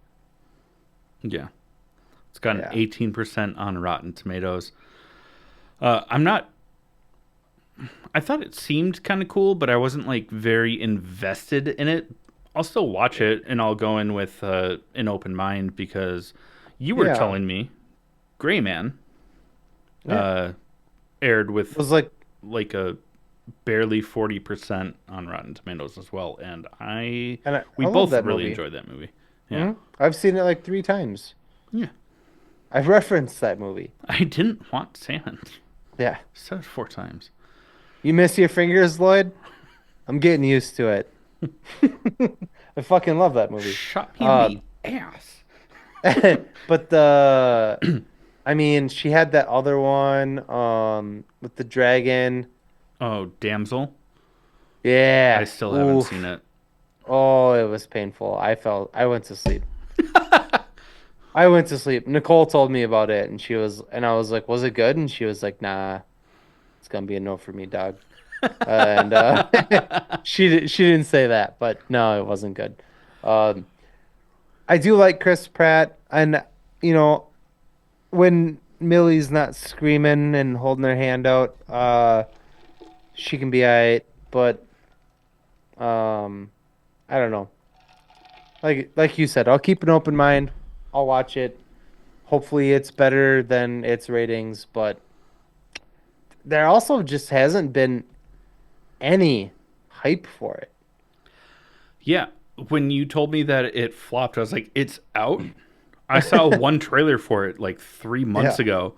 Yeah, it's got an
Yeah.
18% on Rotten Tomatoes. I'm not. I thought it seemed kind of cool, but I wasn't like very invested in it. I'll still watch it, and I'll go in with an open mind because you were
Yeah.
telling me Gray Man
Yeah.
uh, aired
It
with
was like,
like a barely 40% on Rotten Tomatoes as well, and
and
we
I love
both
that
really
movie.
enjoyed that movie. Yeah,
Hmm. I've seen it like 3 times.
yeah.
I've referenced that movie.
I didn't want sand.
Yeah.
Said it 4 times.
You miss your fingers, Lloyd? I'm getting used to it. I fucking love that movie.
Shot me in the
Um,
ass.
but I mean, she had that other one, with the dragon.
Oh, Damsel. I
Yeah.
still haven't seen
Oof.
it.
Oh, it was painful. I went to sleep. I went to sleep. Nicole told me about it, and I was like, was it good? And she was like, nah, it's gonna be a no for me, dog. And she didn't say that, but no, it wasn't good. Um, I do like Chris Pratt, and you know, when Millie's not screaming and holding her hand out, she can be alright, but um, I don't know. Like you said, I'll keep an open mind. I'll watch it. Hopefully, it's better than its ratings, but there also just hasn't been any hype for it.
Yeah, when you told me that it flopped, I was like, it's out? I saw one trailer for it like 3 months
Yeah,
ago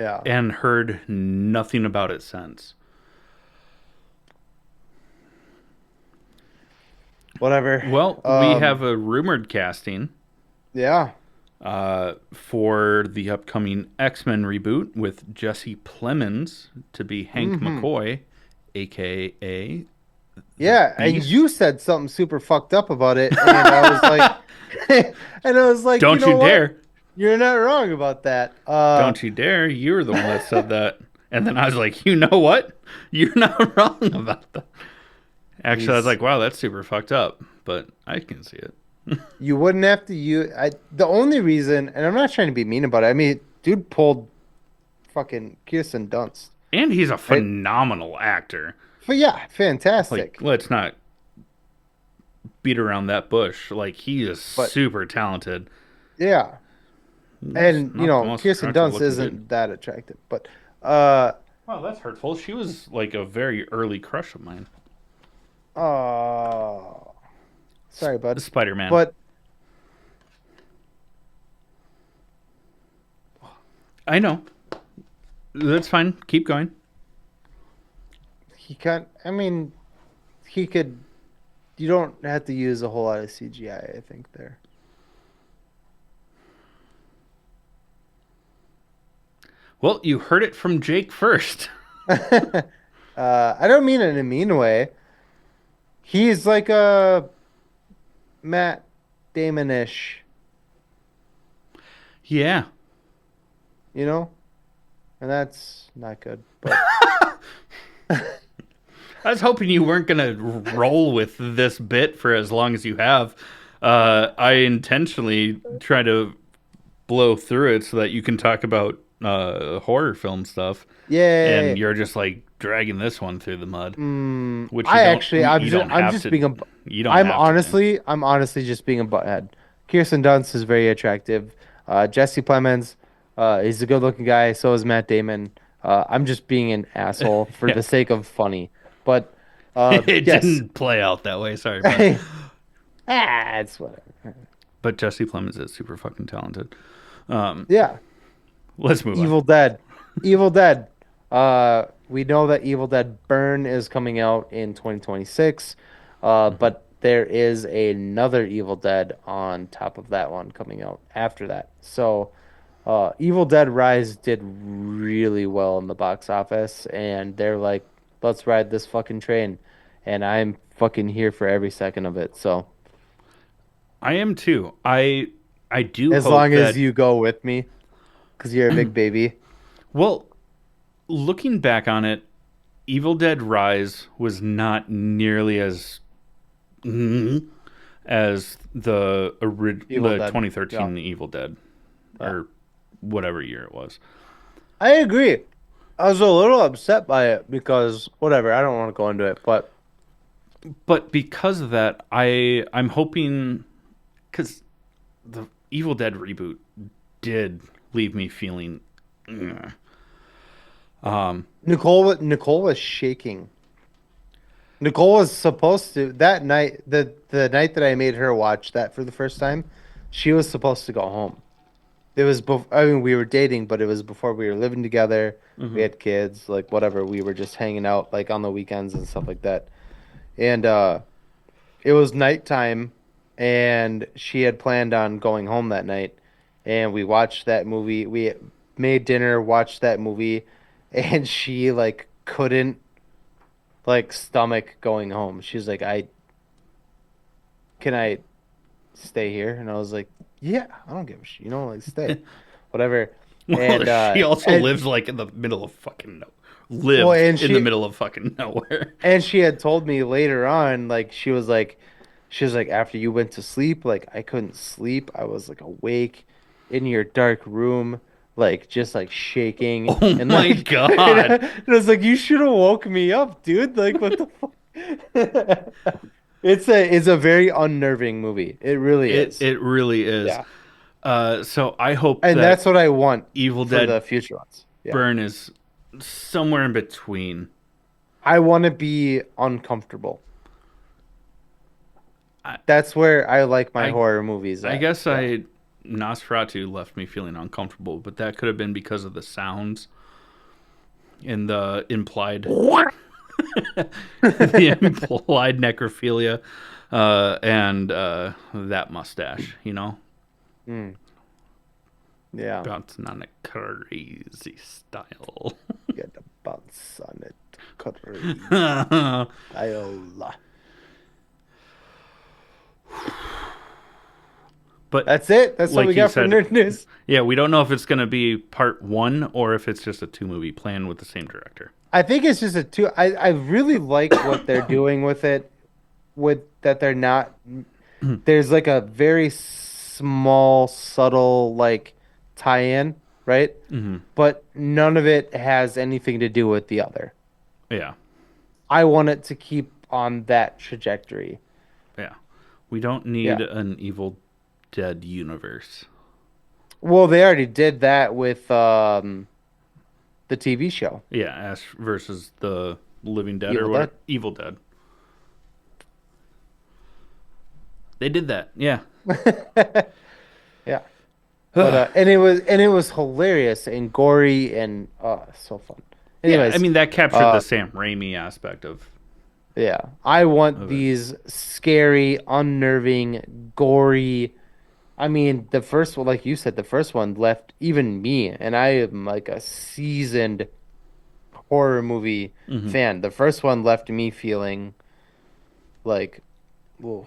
yeah.
and heard nothing about it since.
Whatever.
Well, we have a rumored casting.
Yeah.
for the upcoming X-Men reboot with Jesse Plemons to be Hank
Hmm.
McCoy, aka the
Yeah, and you
Beast.
said something super fucked up about it, and I was like, and I was like, you
Don't you
know what?
dare.
You're not wrong about that.
Don't you dare. You were the one that said that. And then I was like, you know what? You're not wrong about that. Actually, I was
He's
like, wow, that's super fucked up. But I can see it.
you wouldn't have to use the only reason, and I'm not trying to be mean about it. I mean, dude pulled fucking Kirsten Dunst,
And he's a
right?
phenomenal actor.
But yeah,
Like,
fantastic.
let's not beat around that bush. Like, he is
But
super talented.
yeah,
Just
and
not the most
Kirsten
attractive
Dunst
looking dude.
isn't that attractive, but uh,
Wow, that's hurtful. She was like a very early crush of mine.
oh, sorry, bud.
Spider Man.
But
I know. That's fine. Keep going.
he can't. I mean, he could. You don't have to use a whole lot of CGI, I think there.
Well, you heard it from Jake first.
I don't mean it in a mean way. He's like a Matt Damon-ish,
Yeah.
you know, and that's not good. But
I was hoping you weren't going to roll with this bit for as long as you have. I intentionally try to blow through it so that you can talk about horror film stuff, and
yay.
you're just like dragging this one through the mud, which
I actually,
you don't
I'm
have
just
to.
being a,
You don't have to do.
I'm honestly just being a butthead. Kirsten Dunst is very attractive. Jesse Plemons, he's a good-looking guy. So is Matt Damon. I'm just being an asshole for
Yeah,
the sake of funny. But
it
yes,
didn't play out that way. Sorry, bud.
it's whatever.
But Jesse Plemons is super fucking talented.
Yeah,
Let's move on.
Evil Dead, Evil Dead. We know that Evil Dead Burn is coming out in 2026.
Mhm.
But there is another Evil Dead on top of that one coming out after that. So, Evil Dead Rise did really well in the box office, and they're like, let's ride this fucking train. And I'm fucking here for every second of it. So,
I am too. I do
as
hope
long as
that.
you go with me, because you're a big baby.
Well, looking back on it, Evil Dead Rise was not nearly as as
Evil
the
Dead. Yeah.
2013 Evil Dead
Yeah.
or whatever year it was.
I agree. I was a little upset by it because whatever, I don't want to go into it, but
But because of that, I'm hoping because the Evil Dead reboot did leave me feeling. "Ugh."
Nicole was shaking. Nicole was supposed to that night the night that I made her watch that for the first time, she was supposed to go home. It was I mean we were dating, but it was before we were living together. We
Mhm.
had kids, like whatever. We were just hanging out like on the weekends and stuff like that. And it was nighttime and she had planned on going home that night and we watched that movie. We made dinner, watched that movie, and she like couldn't like stomach going home. She's like, "I can I stay here?" And I was like, "Yeah, I don't give a shit. Like stay. Whatever."
Well,
And
she also lives like in the middle of fucking
well,
lived in the middle of fucking nowhere.
and she had told me later on like she was like after you went to sleep, like I couldn't sleep. I was like awake in your dark room, like just like shaking
Oh
and
my
like and
god.
I was like, you should have woke me up, dude. Like what the fuck? It's a very unnerving movie. It really is.
It really is.
Yeah.
So I hope
And
that
that's what I want
Evil
for
Dead
the future ones. Yeah.
Burn is somewhere in between.
I want to be uncomfortable.
I
That's where I like my
I
horror movies
I
at.
guess
Yeah.
I Nosferatu left me feeling uncomfortable, but that could have been because of the sounds and the implied the implied necrophilia and that mustache, you know.
Mm. Yeah.
Bouncing on a crazy style.
Get a bounce on it. Crazy style.
But
That's it. That's what we
like you
got for
said,
nerd news.
yeah, we don't know if it's going to be part one or if it's just a two movie plan with the same director.
I think it's just a two. I really like what they're doing with it. With that, they're not. There's like a very small, subtle like tie-in, right?
Mm-hmm.
But none of it has anything to do with the other.
Yeah,
I want it to keep on that trajectory.
yeah. We don't need
Yeah.
an Evil Dead universe.
Well, they already did that with the TV show,
Yeah, Ash versus the Living Dead or
Evil
what?
Dead.
Evil Dead. They did that. Yeah.
Yeah. But and it was hilarious and gory and so fun.
Yeah, I
Anyways,
mean that captured the
uh
Sam Raimi aspect
yeah, I want
of it.
these scary, unnerving, gory. I mean, the first one, like you said, the first one left even me, and I am like a seasoned horror movie
Hmm.
fan. The first one left me feeling like, oof,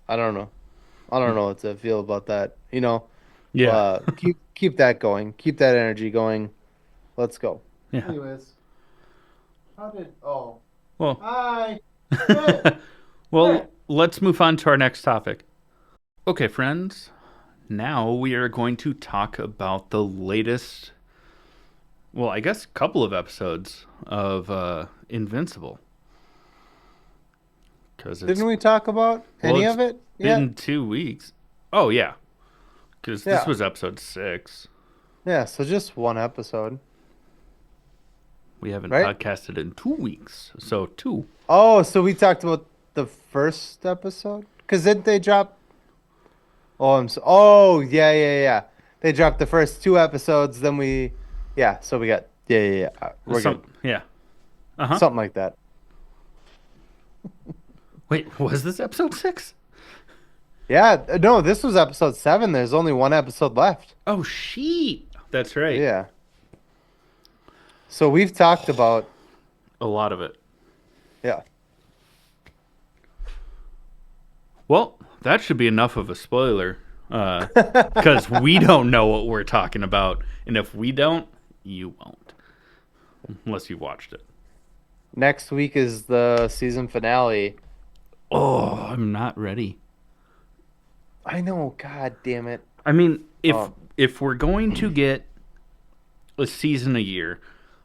I don't know. I don't
Yeah.
know what to feel about that.
Yeah.
Keep that going. Keep that energy going. Let's go.
Yeah.
Anyways, how did? Oh,
Well,
hi. Hey,
well,
hey.
let's move on to our next topic. Okay, friends. Now we are going to talk about the latest, well, I guess, couple of episodes of Invincible. Because it's,
Didn't we talk about
well,
any
it's
of it yet?
been 2 weeks. Oh, yeah. Because this
Yeah.
was episode 6.
Yeah. So just one episode,
We haven't
right?
podcasted in 2 weeks. So, two.
Oh, so we talked about the first episode? Because didn't they drop? Oh, oh, yeah, yeah, yeah. They dropped the first two episodes. Then yeah. So we got, yeah, yeah, yeah. We're good.
Yeah. Uh huh.
Something like that.
Wait, was this episode 6?
Yeah. No, this was episode 7. There's only one episode left.
Oh, sheet. That's right.
Yeah. So we've talked about,
A lot of it.
yeah.
Well, that should be enough of a spoiler. Because we don't know what we're talking about. And if we don't, you won't. Unless you watched it.
Next week is the season finale.
Oh, I'm not ready.
I know. God damn it.
I mean,
Oh,
if we're going to get a season a year,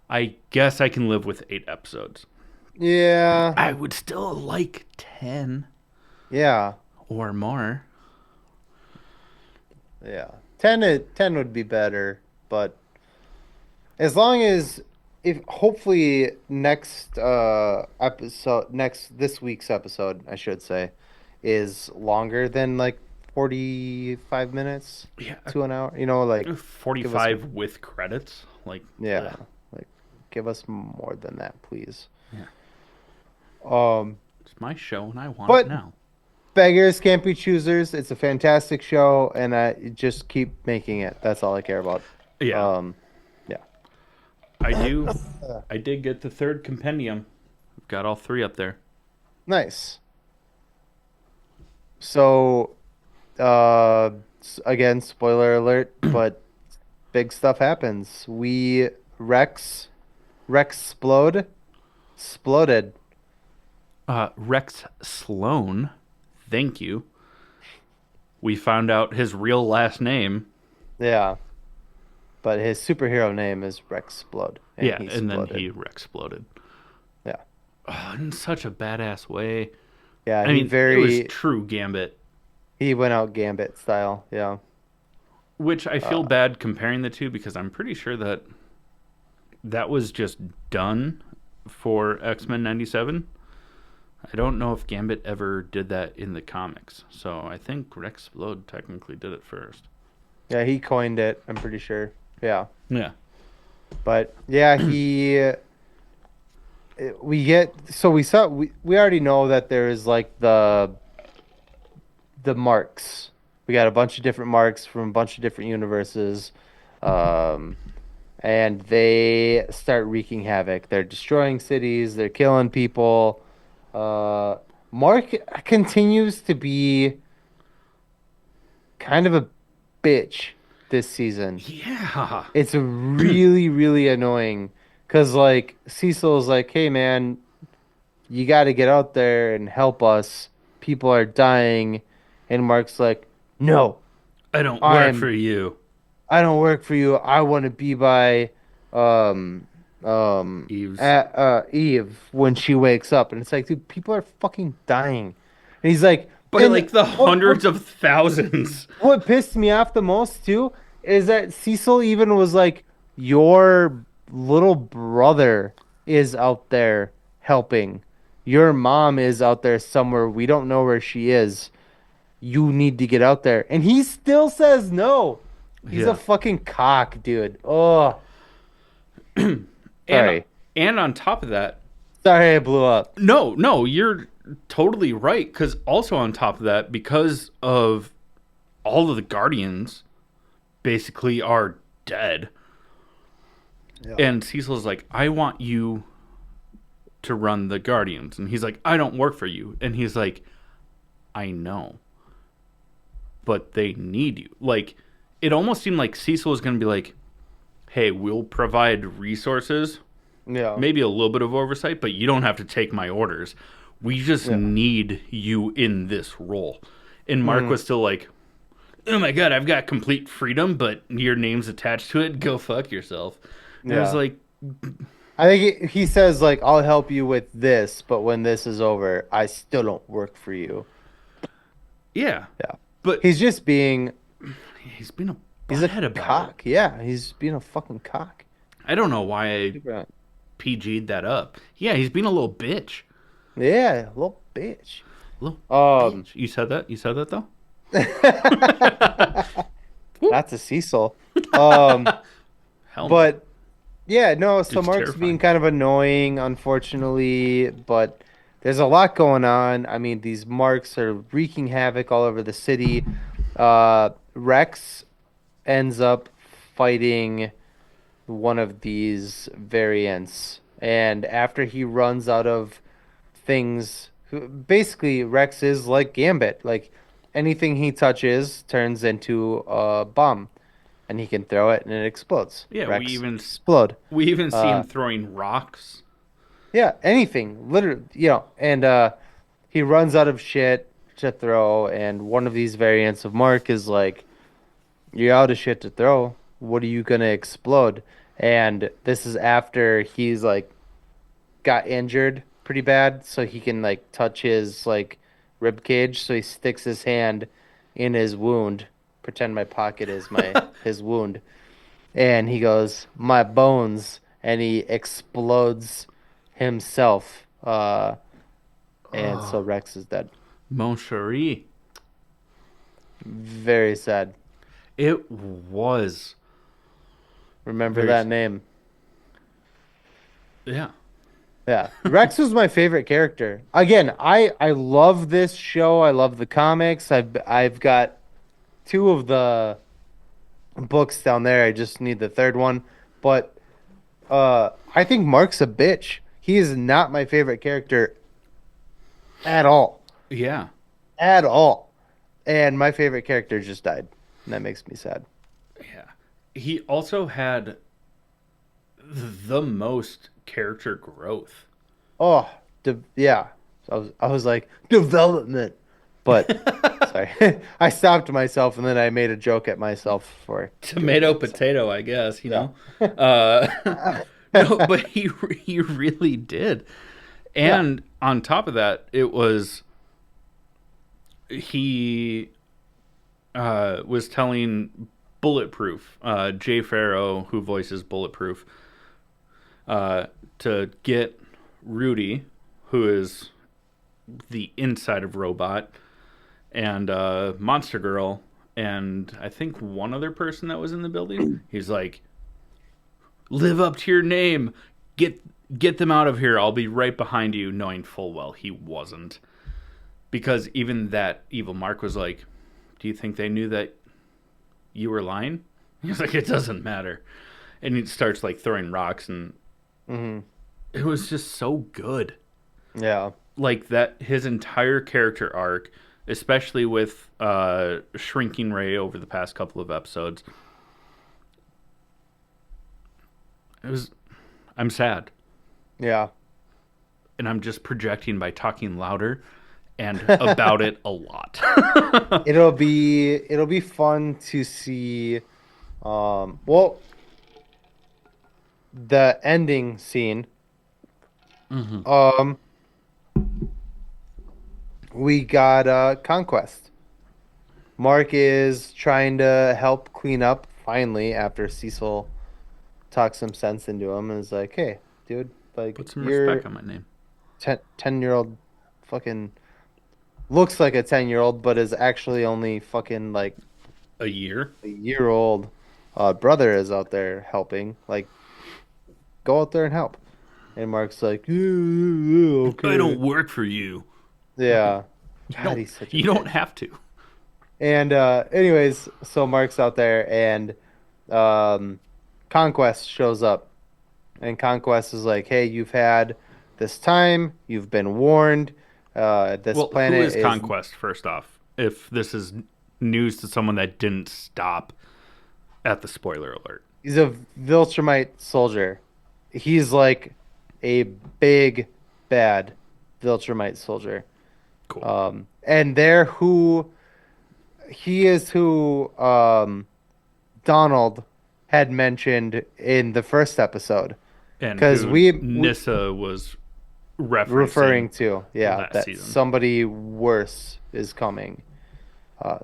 I guess I can live with 8 episodes.
yeah.
I would still like 10
Yeah.
or more.
Yeah. 10 would be better, but as long as if hopefully next this week's episode, I should say, is longer than like 45 minutes
Yeah,
to an hour. Like give us
45 with credits. Like,
yeah,
ugh.
like give us more than that, please.
Yeah.
Um,
It's my show and I want it
but
now.
beggars can't be choosers. It's a fantastic show, and I just keep making it. That's all I care about.
Yeah,
Yeah.
I do. I did get the third compendium. I've got all 3 up there.
Nice. So, again, spoiler alert, but big stuff happens. Rex exploded.
Rex Sloan, thank you. We found out his real last name.
Yeah, but his superhero name is Rex Explode, and
Yeah,
he
and then
exploded.
he Rex exploded.
Yeah,
Oh, in such a badass way.
yeah,
I mean, it was true Gambit,
he went out Gambit style. Yeah,
which I feel
uh,
bad comparing the two because I'm pretty sure that that was just done for X-Men 97. I don't know if Gambit ever did that in the comics. So I think Rex Explode technically did it first.
yeah, he coined it. I'm pretty sure. Yeah,
Yeah.
but yeah, we already know that there is like the marks. We got a bunch of different marks from a bunch of different universes. Um, and they start wreaking havoc. They're destroying cities, they're killing people. Uh, Mark continues to be kind of a bitch this season.
Yeah.
It's really, really annoying because like Cecil is like, "Hey man, you got to get out there and help us. People are dying." And Mark's like, "No,
I don't work for
I'm
you.
I don't work for you. I want to be by um
Eve's.
at Eve when she wakes up." And it's like, dude, people are fucking dying. And he's like,
By
and
like the
what
hundreds of thousands.
what pissed me off the most too is that Cecil even was like, "Your little brother is out there helping. Your mom is out there somewhere. We don't know where she is. You need to get out there." And he still says no. He's a
Yeah.
fucking cock, dude. Oh,
And
sorry.
and on top of that,
Sorry I blew up.
no, you're totally right. Because also on top of that, because of all of the Guardians basically are dead,
Yeah.
and Cecil's like, I want you to run the Guardians, and he's like, I don't work for you, and he's like, I know, but they need you. Like, it almost seemed like Cecil was going to be like, hey, we'll provide resources,
Yeah.
maybe a little bit of oversight, but you don't have to take my orders. We just
Yeah.
need you in this role. And Mark
Mm,
was still like, oh my God, I've got complete freedom, but your name's attached to it. Go fuck yourself. And I was
yeah.
like,
I think he says like, "I'll help you with this, but when this is over, I still don't work for you."
yeah.
Yeah.
But
He's just being
he's been a
he's a
butthead about it.
cock. Yeah, he's being a fucking cock.
I don't know why I
Super-
PG'd that up. Yeah, he's being a little bitch.
Yeah, little bitch.
Little
Um,
bitch. You said that? You said that though?
that's a Cecil. Um,
Hell no.
but yeah, no, so
Dude's
Mark's being
terrifying.
kind of annoying, unfortunately, but there's a lot going on. I mean, these marks are wreaking havoc all over the city. Rex ends up fighting one of these variants, and after he runs out of things, basically Rex is like Gambit. Like anything he touches turns into a bomb, and he can throw it and it explodes.
Yeah,
Rex explode.
we even see him
Uh,
throwing rocks.
yeah, anything, literally, and he runs out of shit to throw, and one of these variants of Mark is like, "You're out of shit to throw. What are you gonna explode?" And this is after he's like got injured pretty bad, so he can like touch his like rib cage. So he sticks his hand in his wound. Pretend my pocket is my his wound, and he goes, "My bones," and he explodes himself. And so
Oh,
Rex is dead.
Mon Cherie.
Very sad.
It was
Remember
very.
that name.
Yeah.
Yeah, Rex was my favorite character. Again, I love this show. I love the comics. I've got two of the books down there. I just need the third one. But I think Mark's a bitch. He is not my favorite character at all.
Yeah.
At all. And my favorite character just died. And that makes me sad.
Yeah. He also had the most character growth.
Oh, yeah. I was like, development. But sorry. I stopped myself and then I made a joke at myself for doing
Tomato
it. So,
potato, I guess, you
yeah.
know. No, but he really did.
Yeah.
And on top of that, it was he was telling Bulletproof, Jay Farrow, who voices Bulletproof, to get Rudy, who is the inside of Robot, and Monster Girl, and I think one other person that was in the building. He's like, live up to your name. Get them out of here. I'll be right behind you, knowing full well he wasn't. Because even that evil Mark was like, do you think they knew that you were lying? He's like, it doesn't matter. And he starts like throwing rocks, and
Hmm.
it was just so good.
Yeah.
Like that, his entire character arc, especially with shrinking Ray over the past couple of episodes, it was. I'm sad,
Yeah.
and I'm just projecting by talking louder and about it a lot.
It'll be fun to see well, the ending scene.
Mm-hmm.
Um we got Conquest. Mark is trying to help clean up finally after Cecil talks some sense into him and is like, "Hey, dude, like
Put some respect
you're
on my name.
10-year-old fucking looks like a 10-year-old but is actually only fucking like
A year?
a year old brother is out there helping. Like, go out there and help." And Mark's like, "Yeah, yeah, yeah,
I
okay."
don't work for you.
Yeah.
You
God,
don't.
he's such a
You don't
bitch.
have to.
And anyways, so Mark's out there and um Conquest shows up. And Conquest is like, "Hey, you've had this time, you've been warned. This
Well, who
planet
is
is
Conquest? First off, if this is news to someone that didn't stop at the spoiler alert.
he's a Viltrumite soldier. He's like a big bad Viltrumite soldier.
Cool.
And they're who he is who Donald had mentioned in the first episode
And
because
who
we
Nissa was referencing
referring to, yeah,
last
that
season.
somebody worse is coming. Uh,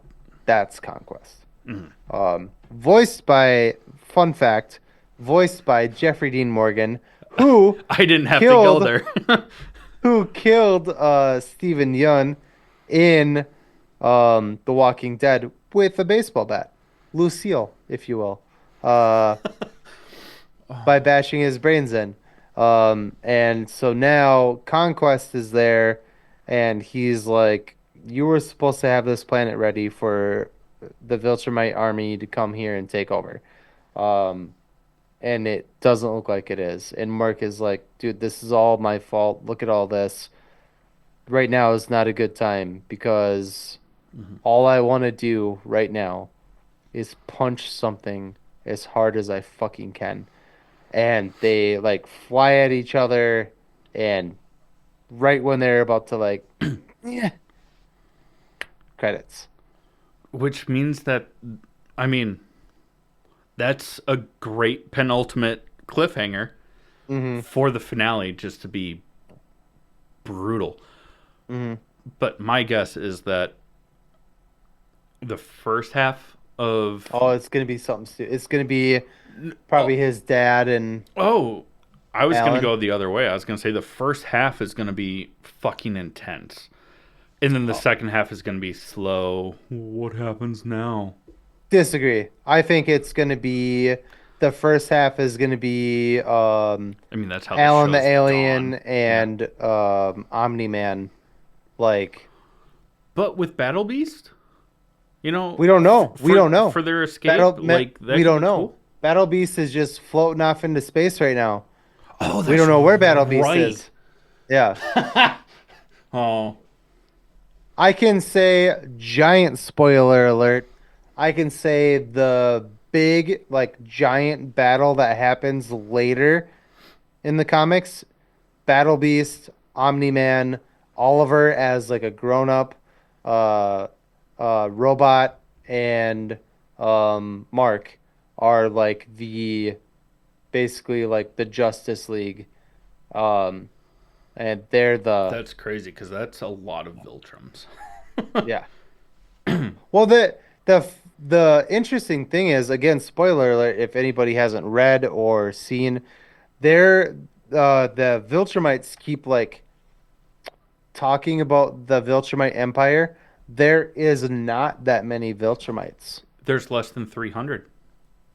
that's Conquest.
Mhm.
Voiced by, fun fact, voiced by Jeffrey Dean Morgan, who
I didn't have to go
killed
there.
Stephen Yun in The Walking Dead with a baseball bat. Lucille, if you will. By bashing his brains in. And so now Conquest is there, and he's like, "You were supposed to have this planet ready for the Viltrumite army to come here and take over." Um, and it doesn't look like it is. And Mark is like, "Dude, this is all my fault. Look at all this. Right now is not a good time because all I want to do right now is punch something as hard as I fucking can." And they like fly at each other, and right when they're about to like, yeah, credits.
Which means that, I mean, that's a great penultimate cliffhanger
Mm-hmm.
for the finale just to be brutal.
Mm-hmm.
But my guess is that the first half of.
Oh, it's gonna be something. It's gonna be probably
Oh,
his dad and
oh, I was going to
Alan.
go the other way. I was going to say the first half is going to be fucking intense. And then the
Oh,
second half is going to be slow. What happens now?
disagree. I think it's gonna be the first half is gonna be
I mean, that's how the
Alan the
show's
alien
gone. Yeah.
and Omni Man. Like,
But with Battle Beast,
we don't know. We don't know.
for their escape, like that
We
could
don't
be
know.
cool.
Battle Beast is just floating off into space right now.
Oh,
We
that's
don't know where Battle Beast
right.
is. Yeah.
Oh,
I can say giant spoiler alert. I can say the big like giant battle that happens later in the comics, Battle Beast, Omni-Man, Oliver as like a grown-up uh robot and Mark are like the basically like the Justice League. Um and they're the
that's crazy because that's a lot of Viltrums.
yeah. Well, the interesting thing is, again, spoiler alert, if anybody hasn't read or seen, there the Viltrumites keep like talking about the Viltrumite Empire. There is not that many Viltrumites.
There's less than 300.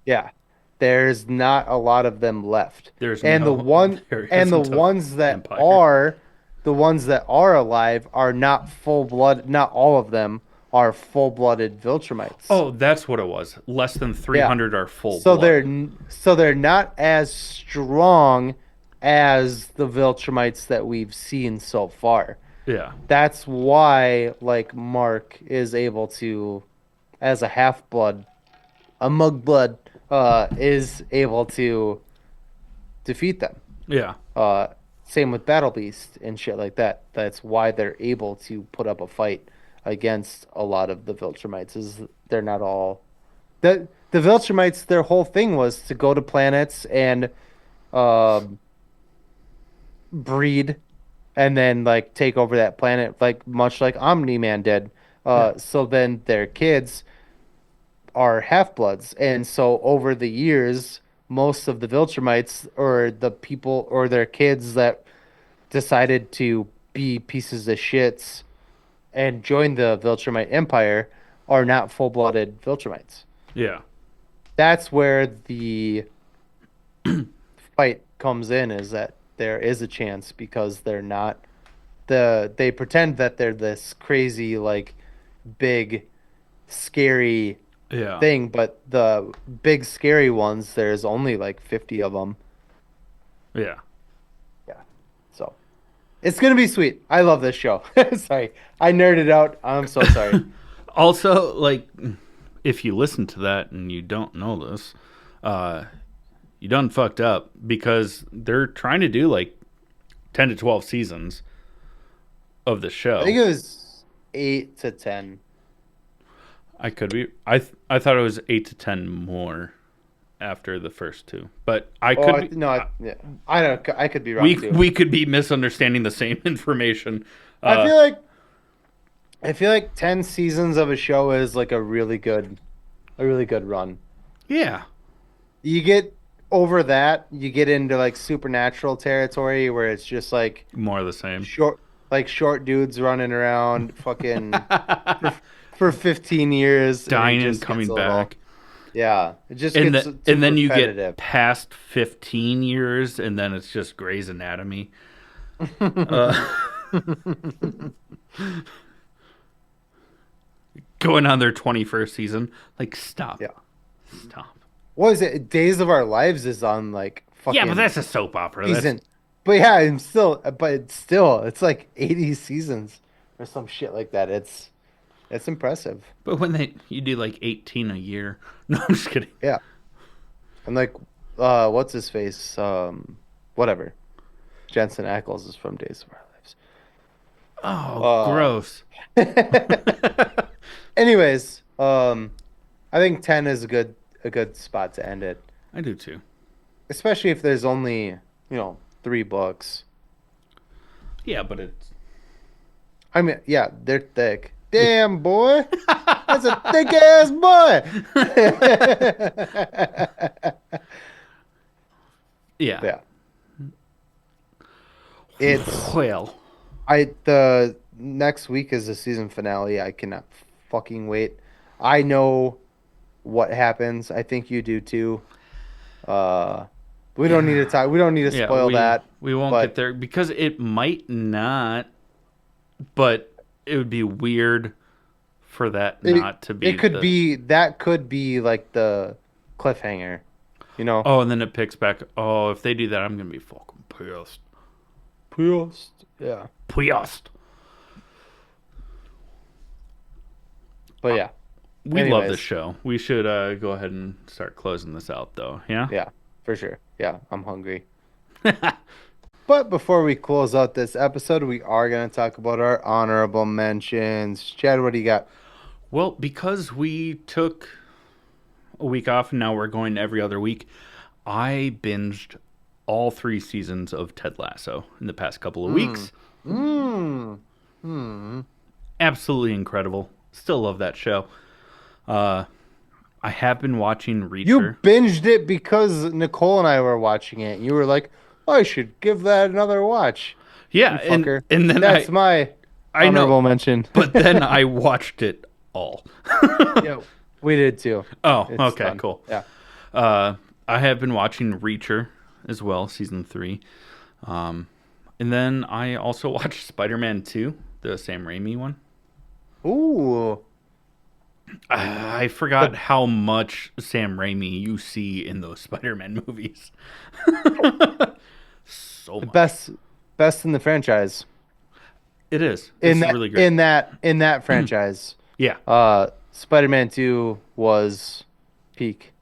Yeah. There's not a lot of them left.
There's
And the
no,
one
there
and the
isn't a
ones that
empire.
are the ones that are alive are not full blood, not all of them are full-blooded Viltrumites.
Oh, that's what it was. Less than
Yeah.
300 are full
So
blood.
they're not as strong as the Viltrumites that we've seen so far.
Yeah.
That's why like Mark is able to, as a half-blood, a Mugblood, is able to defeat them.
Yeah.
Uh, Same with Battle Beast and shit like that. That's why they're able to put up a fight against a lot of the Viltrumites. Is they're not all the Viltrumites. Their whole thing was to go to planets and um, breed, and then like take over that planet, like much like Omni Man did.
Yeah.
So then their kids are half bloods, and so over the years, most of the Viltrumites or the people or their kids that decided to be pieces of shits and join the Viltrumite Empire are not full-blooded Viltrumites.
Yeah.
That's where the fight comes in, is that there is a chance because they're not they pretend that they're this crazy like big scary
Yeah.
thing, but the big scary ones there's only like 50 of them.
Yeah.
Yeah. So it's gonna be sweet. I love this show. Sorry, I nerded out. I'm so sorry.
Also, like, if you listen to that and you don't know this, you done fucked up because they're trying to do like 10 to 12 seasons of the
I think
show.
it was 8 to 10.
I could be. I thought it was 8 to 10 more after the first two, but I
Oh,
could be.
no, yeah. I don't. I could be wrong
We
too.
we could be misunderstanding the same information.
I
Uh,
feel like I feel like 10 seasons of a show is like a really good run.
yeah,
You get over that, you get into like supernatural territory where it's just
more of the same.
short dudes running around fucking for, for 15 years, and it
Dying and
just gets
coming
a little,
back.
yeah, it just
and
gets
the,
too
and then you get
repetitive.
past 15 years and then it's just Grey's Anatomy. uh, Going on their 21st season, like, stop.
Yeah.
Stop.
What is it? Days of Our Lives is on like
Yeah, but
fucking
that's a soap opera. That's
season. But yeah, it's like 80 seasons or some shit like that. It's impressive.
But when you do like 18 a year. No, I'm just kidding.
Yeah. And like what's his face? Whatever. Jensen Ackles is from Days of
Oh,
Our
gross.
Lives. Anyways, I think 10 is a good spot to end it.
I do too.
Especially if there's only, 3 books.
Yeah, but it's
I mean, yeah, they're thick. Damn, boy. That's a thick ass boy.
yeah.
Yeah. It's
Well,
the next week is the season finale. I cannot fucking wait. I know what happens. I think you do too. Uh we don't need to
yeah,
spoil that,
we won't get
but
there because it might not, but it would be weird for that
it
not to be
it could
the.
be that could be like the cliffhanger, you know?
Oh, and then it picks back. Oh, if they do that, I'm gonna be fucking pissed.
Pissed. Yeah.
Pissed.
But yeah.
We love this
Anyways.
show. We should go ahead and start closing this out, though. Yeah.
Yeah, for sure. Yeah, I'm hungry. But before we close out this episode, we are going to talk about our honorable mentions. Chad, what do you got?
Well, because we took a week off and now we're going every other week, I binged all 3 seasons of Ted Lasso in the past couple of weeks.
Mmm. Hmm.
Absolutely incredible. Still love that show. I have been watching
You
Reacher.
binged it because Nicole and I were watching it. And you were like, oh, I should give that another watch.
Yeah,
You fucker.
and then
That's my
I
honorable
know,
mention.
but then I watched it all.
Yeah, we did too.
Oh,
It's
okay,
fun.
cool.
Yeah.
I have been watching Reacher as well, season 3. And then I also watched Spider-Man 2, the Sam Raimi one.
Ooh.
I forgot
The
how much Sam Raimi you see in those Spider-Man movies. So
the
much.
best in the franchise.
It is.
In
It's
that
really great.
in that franchise.
Yeah.
Spider-Man 2 was peak.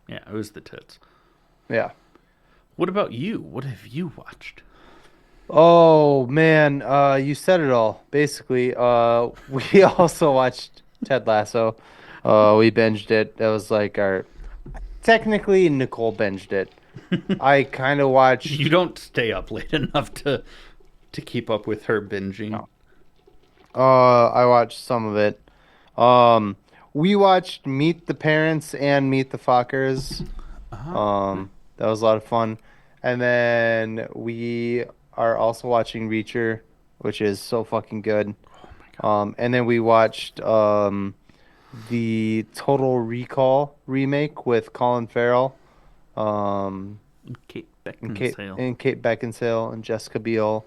Yeah, it was the tits.
Yeah.
What about you? What have you watched?
Oh man, you said it all. Basically, we also watched Ted Lasso. We binged it. That was like our technically Nicole binged it. I kind of
You
watched.
don't stay up late enough to keep up with her binging.
No. I watched some of it. Um, we watched Meet the Parents and Meet the Fockers. That was a lot of fun. And then we are also watching Reacher, which is so fucking good. And then we watched the Total Recall remake with Colin Farrell, um,
Kate Beckinsale.
and Kate Beckinsale and Jessica Biel,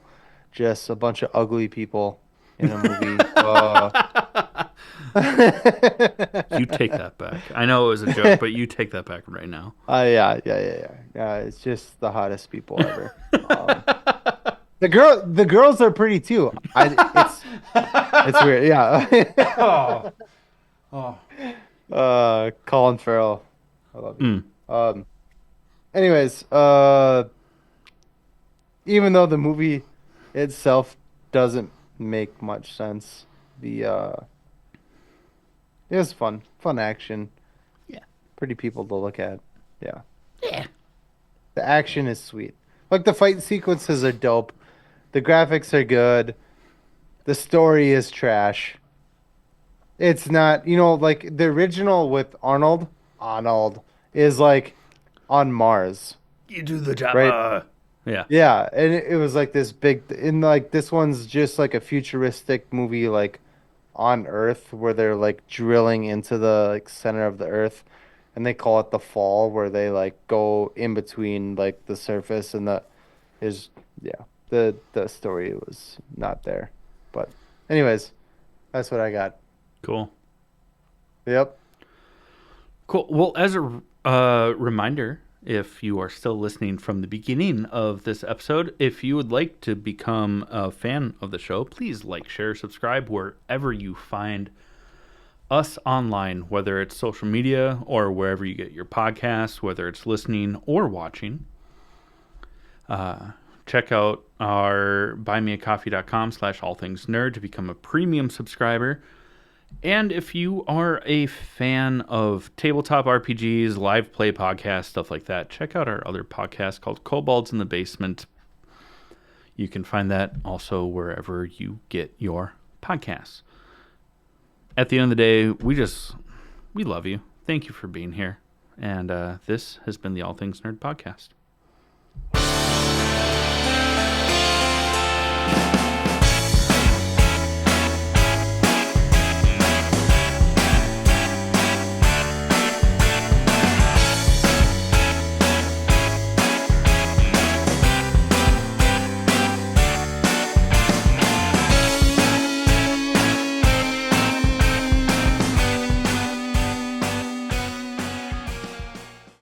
just a bunch of ugly people in a movie.
You take that back. I know it was a joke, but you take that back right now.
Yeah. It's just the hottest people ever. The girls are pretty too. It's weird. Yeah.
Oh. Oh.
Colin Farrell, I love you.
Mm.
Um. Anyways, even though the movie itself doesn't make much sense, the it was fun action,
Yeah.
pretty people to look at. Yeah,
Yeah.
the action is sweet. Like the fight sequences are dope. The graphics are good. The story is trash. It's not, like the original with Arnold. Arnold is like on Mars,
You do the job.
right?
Yeah.
Yeah, and it was like this big, and like this one's just like a futuristic movie, like on Earth, where they're like drilling into the like center of the Earth, and they call it the fall, where they like go in between like the surface and the is yeah, the story was not there, but anyways, that's what I got.
Cool.
Yep.
Cool. Well, as a reminder, if you are still listening from the beginning of this episode, if you would like to become a fan of the show, please like, share, subscribe wherever you find us online, whether it's social media or wherever you get your podcasts, whether it's listening or watching. Check out our buymeacoffee.com/allthingsnerd to become a premium subscriber. And if you are a fan of tabletop RPGs, live play podcasts, stuff like that, check out our other podcast called Kobolds in the Basement. You can find that also wherever you get your podcasts. At the end of the day, we love you. Thank you for being here. And this has been the All Things Nerd Podcast.